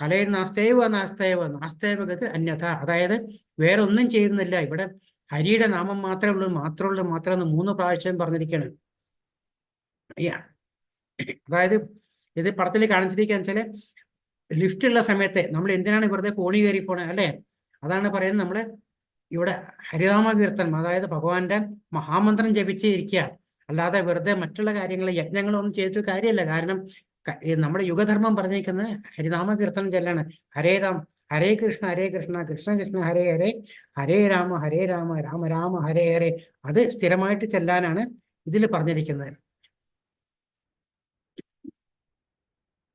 കലയിൽ നാസ്തേവ നാസ്തേവ നാസ്തേവ ഗതിർ അന്യഥ. അതായത് വേറെ ഒന്നും ചെയ്യുന്നില്ല, ഇവിടെ ഹരിയുടെ നാമം മാത്രമേ ഉള്ളൂ മാത്രമേ 3 പ്രാവശ്യം പറഞ്ഞിരിക്കുകയാണ്. അതായത് ഇത് പടത്തിൽ കാണിച്ചിരിക്കുകയെന്ന് വെച്ചാൽ ലിഫ്റ്റുള്ള സമയത്ത് നമ്മൾ എന്തിനാണ് വെറുതെ കോണി കയറി പോണേ അല്ലേ? അതാണ് പറയുന്നത്. നമ്മൾ ഇവിടെ ഹരിനാമ കീർത്തനം, അതായത് ഭഗവാന്റെ മഹാമന്ത്രം ജപിച്ച് ഇരിക്കുക, അല്ലാതെ വെറുതെ മറ്റുള്ള കാര്യങ്ങൾ യജ്ഞങ്ങളൊന്നും ചെയ്തിട്ട് കാര്യമല്ല. കാരണം നമ്മുടെ യുഗധർമ്മം പറഞ്ഞിരിക്കുന്നത് ഹരിനാമ കീർത്തനം ചെല്ലാണ്. ഹരേ രാം ഹരേ കൃഷ്ണ കൃഷ്ണ കൃഷ്ണ ഹരേ ഹരേ ഹരേ രാമ രാമ രാമ ഹരേ ഹരേ. അത് സ്ഥിരമായിട്ട് ചെല്ലാനാണ് ഇതിൽ പറഞ്ഞിരിക്കുന്നത്.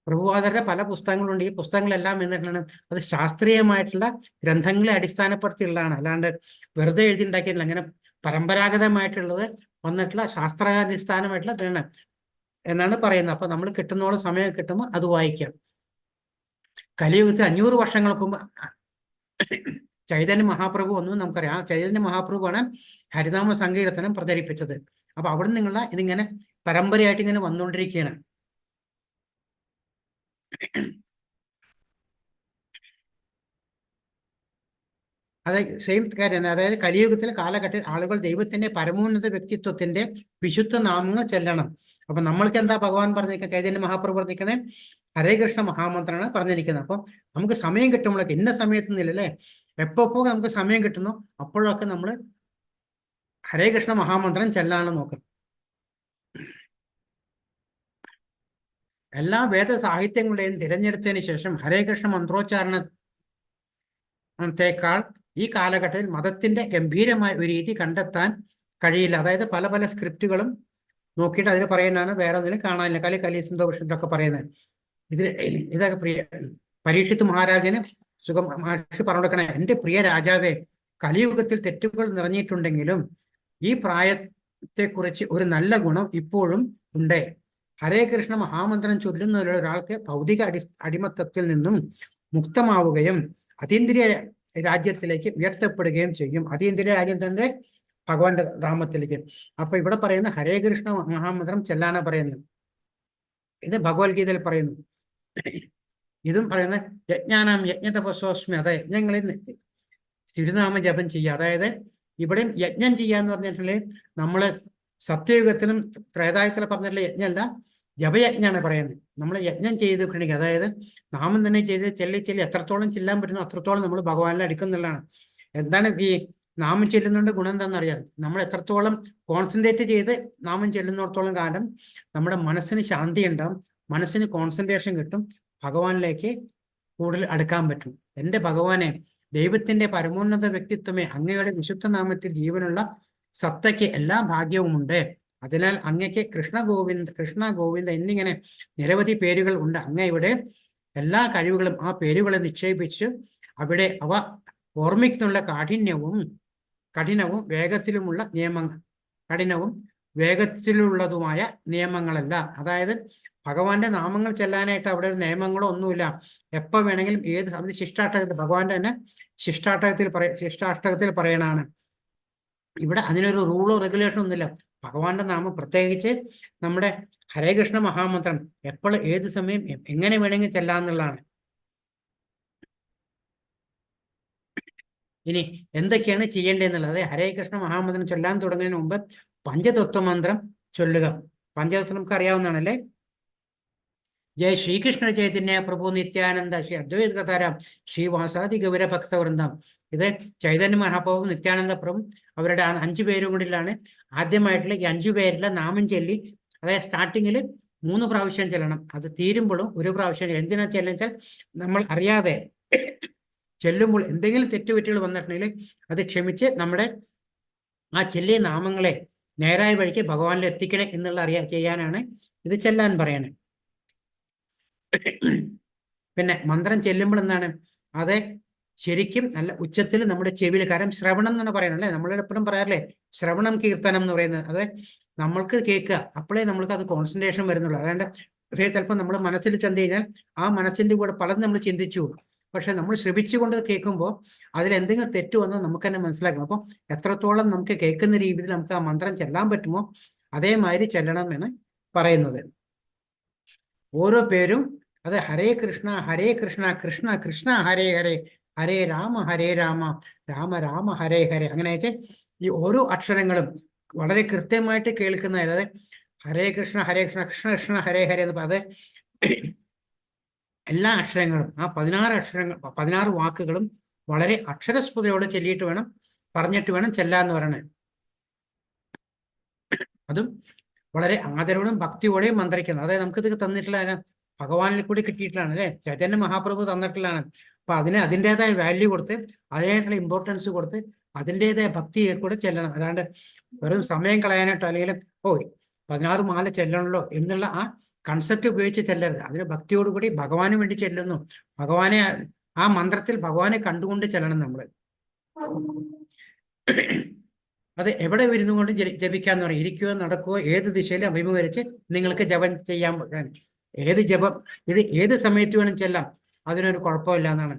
പ്രഭുപാദരുടെ പല പുസ്തകങ്ങളുണ്ട്. ഈ പുസ്തകങ്ങളെല്ലാം എന്നിട്ടാണ് അത് ശാസ്ത്രീയമായിട്ടുള്ള ഗ്രന്ഥങ്ങളെ അടിസ്ഥാനപ്പെടുത്തിയുള്ളതാണ്, അല്ലാണ്ട് വെറുതെ എഴുതിണ്ടാക്കിയിട്ടില്ല. അങ്ങനെ പരമ്പരാഗതമായിട്ടുള്ളത് വന്നിട്ടുള്ള ശാസ്ത്രാടിസ്ഥാനമായിട്ടുള്ള ഇതാണ് എന്നാണ് പറയുന്നത്. അപ്പൊ നമ്മൾ കിട്ടുന്നോളം സമയം കിട്ടുമ്പോൾ അത് വായിക്കാം. കലിയുഗത്തിൽ 500 വർഷങ്ങൾക്ക് മുമ്പ് ചൈതന്യ മഹാപ്രഭു ഒന്നും നമുക്കറിയാം. ആ ചൈതന്യ മഹാപ്രഭുവാണ് ഹരിനാമ സങ്കീർത്തനം പ്രചരിപ്പിച്ചത്. അപ്പൊ അവിടെ നിന്നുള്ള ഇതിങ്ങനെ പരമ്പരയായിട്ട് ഇങ്ങനെ വന്നുകൊണ്ടിരിക്കുകയാണ്. അതായത് സെയിം കാര്യം, അതായത് കലിയുഗത്തിലെ കാലഘട്ടത്തിൽ ആളുകൾ ദൈവത്തിന്റെ പരമോന്നത വ്യക്തിത്വത്തിന്റെ വിശുദ്ധ നാമങ്ങൾ ചെല്ലണം. അപ്പൊ നമ്മൾക്ക് എന്താ ഭഗവാൻ പറഞ്ഞിരിക്കുന്നത്, ചൈതന്യ മഹാപ്രഭു പറഞ്ഞിരിക്കുന്നത് ഹരേ കൃഷ്ണ മഹാമന്ത്രമാണ് പറഞ്ഞിരിക്കുന്നത്. അപ്പം നമുക്ക് സമയം കിട്ടുമ്പോഴൊക്കെ ഇന്ന സമയത്തൊന്നുമില്ലല്ലേ, എപ്പോ നമുക്ക് സമയം കിട്ടുന്നു അപ്പോഴൊക്കെ നമ്മൾ ഹരേ കൃഷ്ണ മഹാമന്ത്രം ചെല്ലാനും നോക്കാം. എല്ലാ വേദ സാഹിത്യങ്ങളുടെയും തിരഞ്ഞെടുത്തതിന് ശേഷം ഹരേ കൃഷ്ണ മന്ത്രോച്ചാരണത്തേക്കാൾ ഈ കാലഘട്ടത്തിൽ മതത്തിന്റെ ഗംഭീരമായ ഒരു രീതി കണ്ടെത്താൻ കഴിയില്ല. അതായത് പല പല സ്ക്രിപ്റ്റുകളും നോക്കിയിട്ട് അതിൽ പറയുന്നതാണ്, വേറെ ഒന്നിലും കാണാനില്ല. കലി സന്തോഷത്തിലൊക്കെ പറയുന്നത് ഇതൊക്കെ പരീക്ഷിത്ത് മഹാരാജന് മഹർഷി പറഞ്ഞു കൊടുക്കണേ, എൻ്റെ പ്രിയ രാജാവേ, കലിയുഗത്തിൽ തെറ്റുകൾ നിറഞ്ഞിട്ടുണ്ടെങ്കിലും ഈ പ്രായത്തെക്കുറിച്ച് ഒരു നല്ല ഗുണം ഇപ്പോഴും ഉണ്ട്. ഹരേ കൃഷ്ണ മഹാമന്ത്രം ചൊല്ലുന്നതിലൂടെ ഒരാൾക്ക് ഭൗതിക അടിമത്തത്തിൽ നിന്നും മുക്തമാവുകയും അതീന്ദ്രിയ രാജ്യത്തിലേക്ക് ഉയർത്തപ്പെടുകയും ചെയ്യും. അതീന്ദ്രിയ രാജ്യം തന്നെ ഭഗവാന്റെ ധാമത്തിലേക്ക്. അപ്പൊ ഇവിടെ പറയുന്ന ഹരേ കൃഷ്ണ മഹാമന്ത്രം ചെല്ലാനാ പറയുന്നത്. ഇത് ഭഗവത്ഗീതയിൽ പറയുന്നു. ഇതും പറയുന്ന യജ്ഞാനാം യജ്ഞതപസ്വസ്മി, അതായത് യജ്ഞങ്ങളിൽ തിരുനാമ ജപം ചെയ്യുക. അതായത് ഇവിടെയും യജ്ഞം ചെയ്യാന്ന് പറഞ്ഞിട്ടുണ്ടെങ്കിൽ നമ്മള് സത്യയുഗത്തിലും ത്രേതായുഗത്തിലും പറഞ്ഞിട്ടുള്ള യജ്ഞമല്ല, ജപയജ്ഞാണ് പറയുന്നത്. നമ്മൾ യജ്ഞം ചെയ്തിട്ടുണ്ടെങ്കിൽ, അതായത് നാമം തന്നെ ചെയ്ത് ചെല്ലി എത്രത്തോളം ചെല്ലാൻ പറ്റുന്നു അത്രത്തോളം നമ്മൾ ഭഗവാനിൽ അടുക്കുന്നുള്ളതാണ്. എന്താണ് ഈ നാമം ചെല്ലുന്നുണ്ട് ഗുണം എന്താണെന്നറിയാം. നമ്മൾ എത്രത്തോളം കോൺസെൻട്രേറ്റ് ചെയ്ത് നാമം ചെല്ലുന്നിടത്തോളം കാലം നമ്മുടെ മനസ്സിന് ശാന്തി ഉണ്ടാവും, മനസ്സിന് കോൺസെൻട്രേഷൻ കിട്ടും, ഭഗവാനിലേക്ക് കൂടുതൽ അടുക്കാൻ പറ്റും. എൻ്റെ ഭഗവാനെ, ദൈവത്തിന്റെ പരമോന്നത വ്യക്തിത്വമേ, അങ്ങയുടെ വിശുദ്ധ നാമത്തിൽ ജീവനുള്ള സത്തയ്ക്ക് എല്ലാ ഭാഗ്യവുമുണ്ട്. അതിനാൽ അങ്ങയ്ക്ക് കൃഷ്ണ ഗോവിന്ദ എന്നിങ്ങനെ നിരവധി പേരുകൾ ഉണ്ട്. അങ്ങയുടെ എല്ലാ കഴിവുകളും ആ പേരുകളെ നിക്ഷേപിച്ച് അവിടെ അവ ഓർമ്മിക്കുന്നുള്ള കഠിനവും വേഗത്തിലുള്ളതുമായ നിയമങ്ങളല്ല. അതായത് ഭഗവാന്റെ നാമങ്ങൾ ചെല്ലാനായിട്ട് അവിടെ ഒരു നിയമങ്ങളോ ഒന്നുമില്ല. എപ്പോൾ വേണമെങ്കിലും ഏത് സമയത്ത് ശിഷ്ടാഷ്ടകത്തിൽ, ഭഗവാന്റെ തന്നെ ശിഷ്ടാഷ്ടകത്തിൽ പറയണാണ്. ഇവിടെ അതിനൊരു റൂളോ റെഗുലേഷനോ ഒന്നുമില്ല. ഭഗവാന്റെ നാമം, പ്രത്യേകിച്ച് നമ്മുടെ ഹരേ കൃഷ്ണ മഹാമന്ത്രം എപ്പോൾ ഏത് സമയം എങ്ങനെ വേണമെങ്കിൽ ചെല്ലാന്നുള്ളതാണ്. ഇനി എന്തൊക്കെയാണ് ചെയ്യേണ്ടതെന്നുള്ളത്, ഹരേ കൃഷ്ണ മഹാമന്ത്രം ചൊല്ലാൻ തുടങ്ങുന്നതിന് മുമ്പ് പഞ്ചതത്വ മന്ത്രം ചൊല്ലുക. പഞ്ചതത്വം നമുക്ക് അറിയാവുന്നതാണല്ലേ. ജയ ശ്രീകൃഷ്ണ ചൈതന്യ പ്രഭു നിത്യാനന്ദ ശ്രീ അദ്വൈത കഥാരാം ശ്രീ വാസാദി ഗൗര ഭക്തവൃന്ദം. ഇത് ചൈതന്യ മഹാപ്രഭു നിത്യാനന്ദ പ്രഭു അവരുടെ 5 പേരുകളിലാണ് ആദ്യമായിട്ടുള്ള ഈ 5 പേരിലെ നാമം ചൊല്ലി, അതായത് സ്റ്റാർട്ടിങ്ങിൽ 3 പ്രാവശ്യം ചെല്ലണം, അത് തീരുമ്പോഴും 1 പ്രാവശ്യം. എന്തിനാ ചെല്ലുവെച്ചാൽ നമ്മൾ അറിയാതെ ചെല്ലുമ്പോൾ എന്തെങ്കിലും തെറ്റുപറ്റുകൾ വന്നിട്ടുണ്ടെങ്കിൽ അത് ക്ഷമിച്ച് നമ്മുടെ ആ ചെല്ലിയ നാമങ്ങളെ നേരായ വഴിക്ക് ഭഗവാനിൽ എത്തിക്കണേ എന്നുള്ള ചെയ്യാനാണ് ഇത് ചെല്ലാൻ പറയണേ. പിന്നെ മന്ത്രം ചെല്ലുമ്പോൾ എന്താണ്, അത് ശരിക്കും നല്ല ഉച്ചത്തിൽ നമ്മുടെ ചെവിയിൽ, കാരണം ശ്രവണം എന്നാണ് പറയുന്നത് അല്ലേ. നമ്മളെപ്പോഴും പറയാറില്ലേ ശ്രവണം കീർത്തനം എന്ന് പറയുന്നത്. അത് നമ്മൾക്ക് കേൾക്കുക, അപ്പോഴേ നമ്മൾക്ക് അത് കോൺസെൻട്രേഷൻ വരുന്നുള്ളൂ. അതാണ്ട് ചിലപ്പോൾ നമ്മൾ മനസ്സിൽ ചെന്ന് കഴിഞ്ഞാൽ ആ മനസ്സിന്റെ കൂടെ പലതും നമ്മൾ ചിന്തിച്ചു, പക്ഷെ നമ്മൾ ശ്രമിച്ചുകൊണ്ട് കേൾക്കുമ്പോൾ അതിൽ എന്തെങ്കിലും തെറ്റ് വന്നാൽ നമുക്ക് തന്നെ മനസ്സിലാക്കണം. അപ്പം എത്രത്തോളം നമുക്ക് കേൾക്കുന്ന രീതിയിൽ നമുക്ക് ആ മന്ത്രം ചെല്ലാൻ പറ്റുമോ അതേമാതിരി ചെല്ലണം എന്ന് പറയുന്നത്. ഓരോ പേരും അത് ഹരേ കൃഷ്ണ കൃഷ്ണ കൃഷ്ണ ഹരേ ഹരേ ഹരേ രാമ രാമ രാമ ഹരേ ഹരേ, അങ്ങനെ വെച്ച് ഈ ഓരോ അക്ഷരങ്ങളും വളരെ കൃത്യമായിട്ട് കേൾക്കുന്ന, അതായത് ഹരേ കൃഷ്ണ കൃഷ്ണ കൃഷ്ണ ഹരേ ഹരേ എന്ന് അത് എല്ലാ അക്ഷരങ്ങളും ആ 16 അക്ഷരങ്ങൾ 16 വാക്കുകളും വളരെ അക്ഷരസ്ഫുതയോടെ ചൊല്ലിയിട്ട് വേണം പറഞ്ഞിട്ട് വേണം ചെല്ലാന്ന് പറയണത്. അതും വളരെ ആദരവോടും ഭക്തിയോടെയും മന്ത്രിക്കുന്നത്. അതായത് നമുക്കിത് തന്നിട്ടുള്ള ഭഗവാനിൽ കൂടി കിട്ടിയിട്ടുള്ളതാണ് അല്ലെ, ചൈതന്യ മഹാപ്രഭു തന്നിട്ടുള്ളതാണ്. അപ്പൊ അതിന് അതിൻ്റെതായ വാല്യൂ കൊടുത്ത് അതിനായിട്ടുള്ള ഇമ്പോർട്ടൻസ് കൊടുത്ത് അതിൻ്റെതായ ഭക്തിയെ കൂടെ ചെല്ലണം. അല്ലാണ്ട് വെറും സമയം കളയാനായിട്ടോ അല്ലെങ്കിൽ 16 മാല ചെല്ലണല്ലോ എന്നുള്ള ആ കൺസെപ്റ്റ് ഉപയോഗിച്ച് ചെല്ലരുത്. അതിന് ഭക്തിയോടുകൂടി ഭഗവാന് വേണ്ടി ചെല്ലുന്നു, ഭഗവാനെ ആ മന്ത്രത്തിൽ ഭഗവാനെ കണ്ടുകൊണ്ട് ചെല്ലണം നമ്മൾ. അത് എവിടെ ഇരുന്നു കൊണ്ട് ജപിക്കാന്ന് പറയും. ഇരിക്കുകയോ നടക്കുകയോ ഏത് ദിശയിലും അഭിമുഖീകരിച്ച് നിങ്ങൾക്ക് ജപം ചെയ്യാൻ പറ്റാൻ, ജപം ഇത് ഏത് സമയത്ത് വേണം ചെല്ലാം, അതിനൊരു കുഴപ്പമില്ല എന്നാണ്.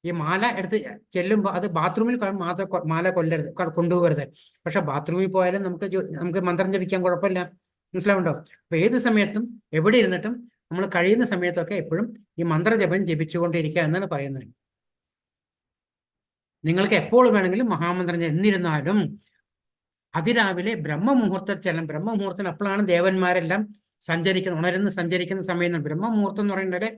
ഈ മാല എടുത്ത് ചെല്ലുമ്പോൾ അത് ബാത്റൂമിൽ മാല കൊണ്ടുപോകരുത്. പക്ഷെ ബാത്റൂമിൽ പോയാലും നമുക്ക് മന്ത്രം ജപിക്കാൻ കുഴപ്പമില്ല, മനസ്സിലാവുണ്ടോ? അപ്പൊ ഏത് സമയത്തും എവിടെ ഇരുന്നിട്ടും നമ്മൾ കഴിയുന്ന സമയത്തൊക്കെ എപ്പോഴും ഈ മന്ത്രജപം ജപിച്ചുകൊണ്ടിരിക്കുക എന്നാണ് പറയുന്നത്. നിങ്ങൾക്ക് എപ്പോൾ വേണമെങ്കിലും മഹാമന്ത്രം എന്നിരുന്നാലും അതിരാവിലെ ബ്രഹ്മമുഹൂർത്തം ചെല്ലണം. ബ്രഹ്മമുഹൂർത്തം അപ്പോഴാണ് ദേവന്മാരെല്ലാം സഞ്ചരിക്കുന്ന സമയം. ബ്രഹ്മമുഹൂർത്തം എന്ന് പറയുന്നത്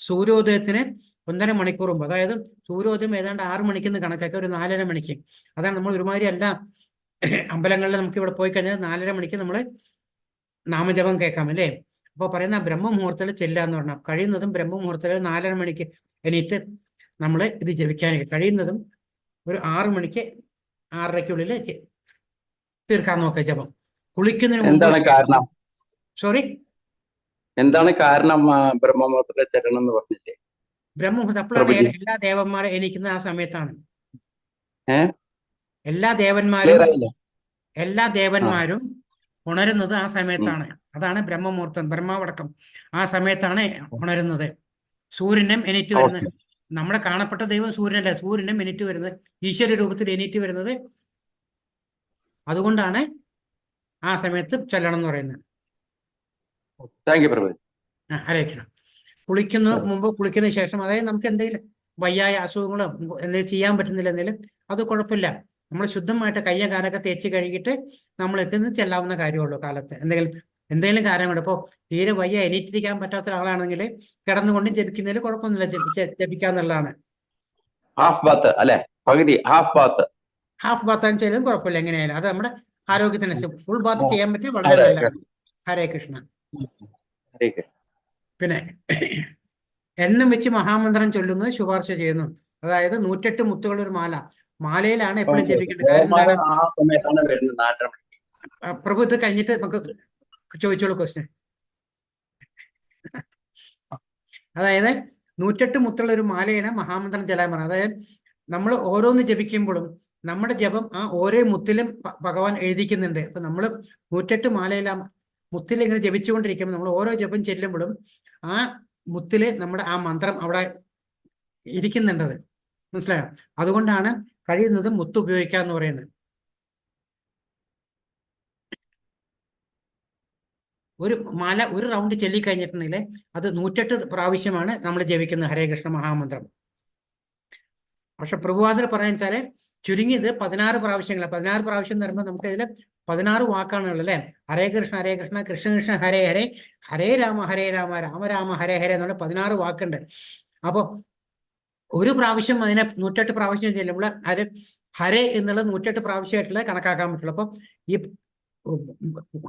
സൂര്യോദയത്തിന് 1.5 മണിക്കൂർ മുമ്പ്, അതായത് സൂര്യോദയം ഏതാണ്ട് 6 മണിക്കെന്ന് കണക്കാക്കി ഒരു 4:30 മണിക്ക്. അതാണ് നമ്മൾ ഒരുമാതിരി എല്ലാ അമ്പലങ്ങളിൽ നമുക്ക് ഇവിടെ പോയി കഴിഞ്ഞാൽ 4:30 മണിക്ക് നമ്മൾ നാമജപം കേൾക്കാം അല്ലേ. അപ്പോൾ പറയുന്ന ബ്രഹ്മമുഹൂർത്തത്തിൽ ചെല്ലുക എന്ന് പറഞ്ഞാൽ കഴിയുന്നതും ബ്രഹ്മമുഹൂർത്തത്തിൽ 4:30 മണിക്ക് എണീറ്റ് നമ്മൾ ഇത് ജപിക്കാനായിട്ട് കഴിയുന്നതും ഒരു 6 മണിക്ക് 6:30-ക്കുള്ളിൽ തീർക്കാൻ നോക്കുക ജപം. കുളിക്കുന്നതിന് മുമ്പ് സോറി എന്താണ് കാരണം ബ്രഹ്മമുഹൂർത്തത്തിൽ ചെല്ലണം എന്ന് പറഞ്ഞില്ലേ? ബ്രഹ്മമുഹൂർത്തം അപ്പോഴാണ് എല്ലാ ദേവന്മാരും എണീക്കുന്നത് ആ സമയത്താണ്. എല്ലാ ദേവന്മാരും ഉണരുന്നത് ആ സമയത്താണ്. അതാണ് ബ്രഹ്മമുഹൂർത്തം, ബ്രഹ്മാവടക്കം ആ സമയത്താണ് ഉണരുന്നത്. സൂര്യനും എണീറ്റ് വരുന്നത്, നമ്മുടെ കാണപ്പെട്ട ദൈവം സൂര്യനല്ല, സൂര്യനും എണീറ്റ് വരുന്നത്, ഈശ്വര രൂപത്തിൽ എണീറ്റ് വരുന്നത്. അതുകൊണ്ടാണ് ആ സമയത്ത് ചെല്ലണം എന്ന് പറയുന്നത്. ഹരേ കൃഷ്ണ. മുമ്പ് കുളിക്കുന്ന ശേഷം, അതായത് നമുക്ക് എന്തെങ്കിലും വയ്യായ അസുഖങ്ങളോ എന്തെങ്കിലും ചെയ്യാൻ പറ്റുന്നില്ല എന്തെങ്കിലും, അത് കുഴപ്പമില്ല. നമ്മൾ ശുദ്ധമായിട്ട് കയ്യ കാലൊക്കെ തേച്ച് കഴുകിയിട്ട് നമ്മൾക്ക് ചെല്ലാവുന്ന കാര്യമുള്ളൂ. കാലത്ത് എന്തെങ്കിലും കാര്യം കൊണ്ട് ഇപ്പോൾ തീരെ വയ്യ എണീറ്റിരിക്കാൻ പറ്റാത്ത ഒരാളാണെങ്കിൽ കിടന്നുകൊണ്ട് ജപിക്കുന്നതിൽ കുഴപ്പമൊന്നുമില്ല, ജപിക്കാന്നുള്ളതാണ്. ഹാഫ് ബാത്ത് അല്ലെ, പകുതി ഹാഫ് ബാത്ത് ചെയ്തതും കുഴപ്പമില്ല. എങ്ങനെയായാലും അത് നമ്മുടെ ആരോഗ്യത്തിന് ഫുൾ ബാത്ത് ചെയ്യാൻ പറ്റിയ വളരെ നല്ല. ഹരേ കൃഷ്ണ. പിന്നെ എണ്ണം വെച്ച് മഹാമന്ത്രം ചൊല്ലുന്നത് ശുപാർശ ചെയ്യുന്നു. അതായത് 108 മുത്തുകളുടെ ഒരു മാലയിലാണ് എപ്പോഴും ജപിക്കേണ്ടത്. പ്രഭു ഇത് കഴിഞ്ഞിട്ട് നമുക്ക് ചോദിച്ചോളൂ ക്വസ്റ്റ്യൻ. അതായത് 108 മുത്തുള്ള ഒരു മാലയാണ് മഹാമന്ത്രം ചെല്ലാൻ പറഞ്ഞത്. അതായത് നമ്മൾ ഓരോന്ന് ജപിക്കുമ്പോഴും നമ്മുടെ ജപം ആ ഓരോ മുത്തിലും ഭഗവാൻ എഴുതിക്കുന്നുണ്ട്. അപ്പൊ നമ്മൾ 108 മാലയില മുത്തിൽ ഇങ്ങനെ ജപിച്ചുകൊണ്ടിരിക്കുമ്പോൾ നമ്മൾ ഓരോ ജപം ചെല്ലുമ്പോഴും ആ മുത്തില് നമ്മുടെ ആ മന്ത്രം അവിടെ ഇരിക്കുന്നുണ്ടത്, മനസ്സിലായോ? അതുകൊണ്ടാണ് കഴിയുന്നത് മുത്ത് ഉപയോഗിക്കുക എന്ന് പറയുന്നത്. ഒരു മാല ഒരു റൗണ്ട് ചൊല്ലിക്കഴിഞ്ഞിട്ടുണ്ടെങ്കിൽ അത് 108 പ്രാവശ്യമാണ് നമ്മൾ ജപിക്കുന്നത് ഹരേ കൃഷ്ണ മഹാമന്ത്രം. പക്ഷെ പ്രഭുവാദർ പറയാൻ വെച്ചാല് ചുരുങ്ങിയത് 16 പ്രാവശ്യങ്ങളാണ്. 16 പ്രാവശ്യം എന്ന് പറയുമ്പോൾ നമുക്ക് ഇതിൽ 16 വാക്കാണുള്ളത് അല്ലേ. ഹരേ കൃഷ്ണ കൃഷ്ണ കൃഷ്ണ ഹരേ ഹരേ ഹരേ രാമ രാമ രാമ ഹരേ ഹരേ എന്നുള്ള 16 വാക്കുണ്ട്. അപ്പോൾ ഒരു പ്രാവശ്യം അതിനെ 108 പ്രാവശ്യം ചെല്ലുമ്പോൾ അത് ഹരേ എന്നുള്ളത് 108 പ്രാവശ്യമായിട്ടുള്ള കണക്കാക്കാൻ പറ്റുള്ളൂ. അപ്പം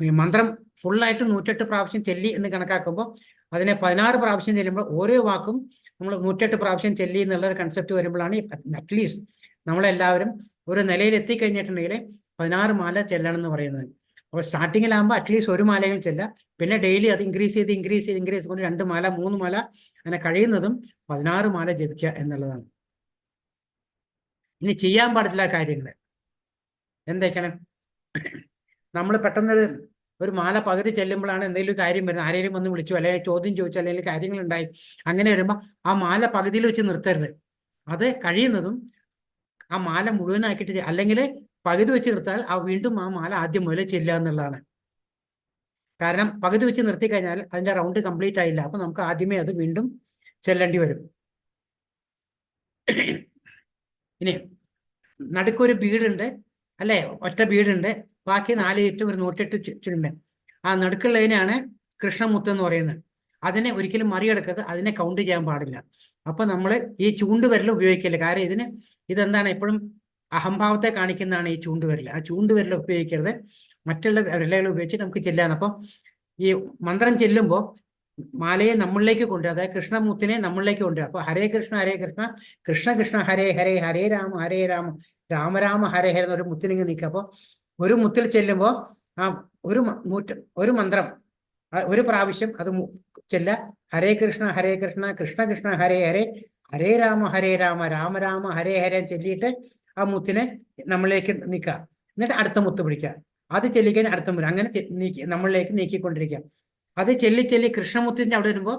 ഈ മന്ത്രം ഫുള്ളായിട്ട് 108 പ്രാവശ്യം ചെല്ലി എന്ന് കണക്കാക്കുമ്പോൾ അതിനെ 16 പ്രാവശ്യം ചെല്ലുമ്പോൾ ഓരോ വാക്കും നമ്മൾ 108 പ്രാവശ്യം ചെല്ലി എന്നുള്ള ഒരു കൺസെപ്റ്റ് വരുമ്പോഴാണ് അറ്റ്ലീസ്റ്റ് നമ്മളെല്ലാവരും ഒരു നിലയിൽ എത്തിക്കഴിഞ്ഞിട്ടുണ്ടെങ്കിൽ 16 മാല ചെല്ലണം എന്ന് പറയുന്നത്. അപ്പോൾ സ്റ്റാർട്ടിങ്ങിലാകുമ്പോൾ അറ്റ്ലീസ്റ്റ് ഒരു മാലയും ചെല്ലാം, പിന്നെ ഡെയിലി അത് ഇൻക്രീസ് ചെയ്ത് കൊണ്ട് 2 മാല 3 മാല അങ്ങനെ കഴിയുന്നതും 16 മാല ജപിക്കുക എന്നുള്ളതാണ്. ഇനി ചെയ്യാൻ പാടില്ല കാര്യങ്ങൾ എന്തൊക്കെയാണ്? നമ്മൾ പെട്ടെന്ന് ഒരു മാല പകുതി ചെല്ലുമ്പോഴാണ് എന്തെങ്കിലും ഒരു കാര്യം വരുന്നത്, ആരെങ്കിലും വന്ന് വിളിച്ചു അല്ലെങ്കിൽ ചോദ്യം ചോദിച്ചു അല്ലെങ്കിൽ കാര്യങ്ങളുണ്ടായി, അങ്ങനെ വരുമ്പോൾ ആ മാല പകുതിയിൽ വെച്ച് നിർത്തരുത്. അത് കഴിയുന്നതും ആ മാല മുഴുവനാക്കിയിട്ട്, അല്ലെങ്കിൽ പകുതി വെച്ച് നിർത്താൽ വീണ്ടും ആ മാല ആദ്യം മുതലേ ചെല്ലുക എന്നുള്ളതാണ്. കാരണം പകുതി വെച്ച് നിർത്തി കഴിഞ്ഞാൽ അതിന്റെ റൗണ്ട് കംപ്ലീറ്റ് ആയില്ല, അപ്പൊ നമുക്ക് ആദ്യമേ അത് വീണ്ടും ചെല്ലേണ്ടി വരും. ഇനി നടുക്കൊരു ബീഡുണ്ട് അല്ലേ, ഒറ്റ ബീഡുണ്ട്, ബാക്കി 4 ചുറ്റും ഒരു 108 ചുരുമ്പൻ. ആ നടുക്കുള്ളതിനാണ് കൃഷ്ണമുത്ത് എന്ന് പറയുന്നത്. അതിനെ ഒരിക്കലും മറികടക്കരുത്, അതിനെ കൗണ്ട് ചെയ്യാൻ പാടില്ല. അപ്പൊ നമ്മൾ ഈ ചൂണ്ടുവിരൽ ഉപയോഗിക്കില്ല. കാരണം ഇതെന്താണ്, എപ്പോഴും അഹംഭാവത്തെ കാണിക്കുന്നതാണ് ഈ ചൂണ്ടുവിരൽ. ആ ചൂണ്ടുവിരൽ ഉപയോഗിക്കരുത്, മറ്റുള്ള വിരലുകൾ ഉപയോഗിച്ച് നമുക്ക് ചെല്ലാൻ. അപ്പം ഈ മന്ത്രം ചെല്ലുമ്പോൾ മാലയെ നമ്മളിലേക്ക് കൊണ്ടുവരിക, അതായത് കൃഷ്ണമുത്തിനെ നമ്മളിലേക്ക് കൊണ്ടുവരിക. അപ്പൊ ഹരേ കൃഷ്ണ കൃഷ്ണ കൃഷ്ണ ഹരേ ഹരേ, ഹരേ രാമ രാമ രാമ ഹരേ ഹരേ എന്നൊരു മുത്തിലിങ്ങ് നിൽക്കുക. അപ്പോൾ ഒരു മുത്തിൽ ചെല്ലുമ്പോൾ ആ ഒരു മന്ത്രം ഒരു പ്രാവശ്യം അത് ചെല്ല, ഹരേ കൃഷ്ണ കൃഷ്ണ കൃഷ്ണ ഹരേ ഹരേ, ഹരേ രാമ രാമ രാമ ഹരേ ഹരേ ചെല്ലിയിട്ട് ആ മുത്തിനെ നമ്മളിലേക്ക് നീക്കുക. എന്നിട്ട് അടുത്ത മുത്ത് പിടിക്കുക, അത് ചെല്ലിക്കഴിഞ്ഞാൽ അടുത്ത മുത്ത്, അങ്ങനെ നമ്മളിലേക്ക് നീക്കിക്കൊണ്ടിരിക്കുക. അത് ചെല്ലി കൃഷ്ണമുത്തിന്റെ അവിടെ വരുമ്പോൾ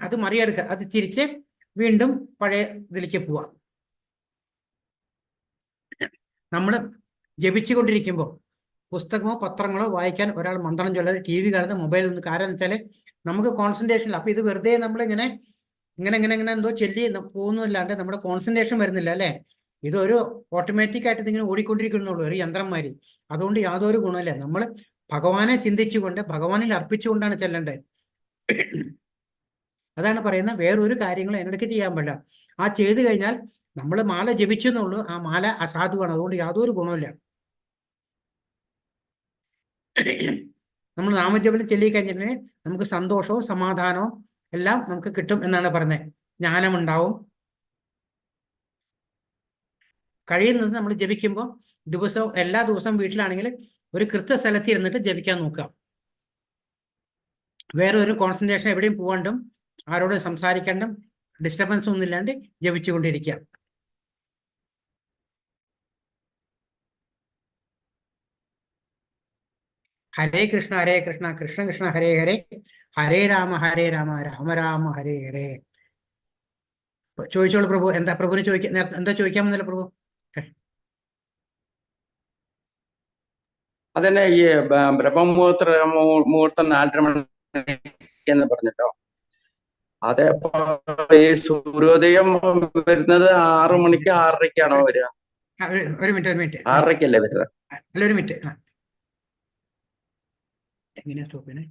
അത് മറികടക്കുക, അത് തിരിച്ച് വീണ്ടും പഴയ ഇതിലേക്ക് പോവാം. നമ്മൾ ജപിച്ചുകൊണ്ടിരിക്കുമ്പോൾ പുസ്തകമോ പത്രങ്ങളോ വായിക്കാൻ ഒരാൾ മന്ത്രം ചൊല്ലാതെ TV കാണുന്ന മൊബൈൽ ഒന്ന്, കാരണം എന്ന് വെച്ചാൽ നമുക്ക് കോൺസെൻട്രേഷൻ ഇല്ല. അപ്പൊ ഇത് വെറുതെ നമ്മളിങ്ങനെ ഇങ്ങനെ എന്തോ ചൊല്ലി പോകുന്നില്ലാണ്ട് നമ്മുടെ കോൺസെൻട്രേഷൻ വരുന്നില്ല അല്ലേ. ഇതൊരു ഓട്ടോമാറ്റിക് ആയിട്ട് ഇതിങ്ങനെ ഓടിക്കൊണ്ടിരിക്കുന്നുള്ളൂ, ഒരു യന്ത്രന്മാര്. അതുകൊണ്ട് യാതൊരു ഗുണമില്ല. നമ്മൾ ഭഗവാനെ ചിന്തിച്ചുകൊണ്ട് ഭഗവാനിൽ അർപ്പിച്ചുകൊണ്ടാണ് ചെല്ലേണ്ടത്. അതാണ് പറയുന്നത്, വേറൊരു കാര്യങ്ങളും അതിനിടയ്ക്ക് ചെയ്യാൻ പാടില്ല. ആ ചെയ്തു കഴിഞ്ഞാൽ നമ്മൾ മാല ജപിച്ചു എന്നുള്ളൂ, ആ മാല അസാധുവാണ്, അതുകൊണ്ട് യാതൊരു ഗുണമില്ല. നമ്മൾ നാമജപം ചൊല്ലിക്കഴിഞ്ഞിട്ടുണ്ടെങ്കിൽ നമുക്ക് സന്തോഷവും സമാധാനവും എല്ലാം നമുക്ക് കിട്ടും എന്നാണ് പറയുന്നത്. ജ്ഞാനമുണ്ടാവും. കഴിയുന്നത് നമ്മൾ ജപിക്കുമ്പോൾ എല്ലാ ദിവസവും വീട്ടിലാണെങ്കിൽ ഒരു കൃത്യ സ്ഥലത്ത് ഇരുന്നിട്ട് ജപിക്കാൻ നോക്കുക. വേറെ ഒരു കോൺസെൻട്രേഷൻ എവിടെയും പോകാണ്ടും ആരോടും സംസാരിക്കാണ്ടും ഡിസ്റ്റർബൻസ് ഒന്നും ഇല്ലാണ്ട് ജപിച്ചുകൊണ്ടിരിക്കുക. ഹരേ കൃഷ്ണ കൃഷ്ണ കൃഷ്ണ ഹരേ ഹരേ, ഹരേ രാമ രാമ രാമ ഹരേ ഹരേ. ചോദിച്ചോളൂ പ്രഭു, എന്താ പ്രഭുവിന് എന്താ ചോദിക്കാമെന്നല്ല പ്രഭു? അതന്നെ ഈ മുഹൂർത്തം 4:30 മണി എന്ന് പറഞ്ഞിട്ടോ. അതെ, ഈ സൂര്യോദയം വരുന്നത് 6 മണിക്ക് 6:30ക്കാണോ വരിക? ഒരു മിനിറ്റ് 6:30ക്കല്ലേ വരുന്നത്? അല്ല, ഒരു മിനിറ്റ്. എങ്ങനെയാ സ്റ്റോപ്പ് ചെയ്യണേ?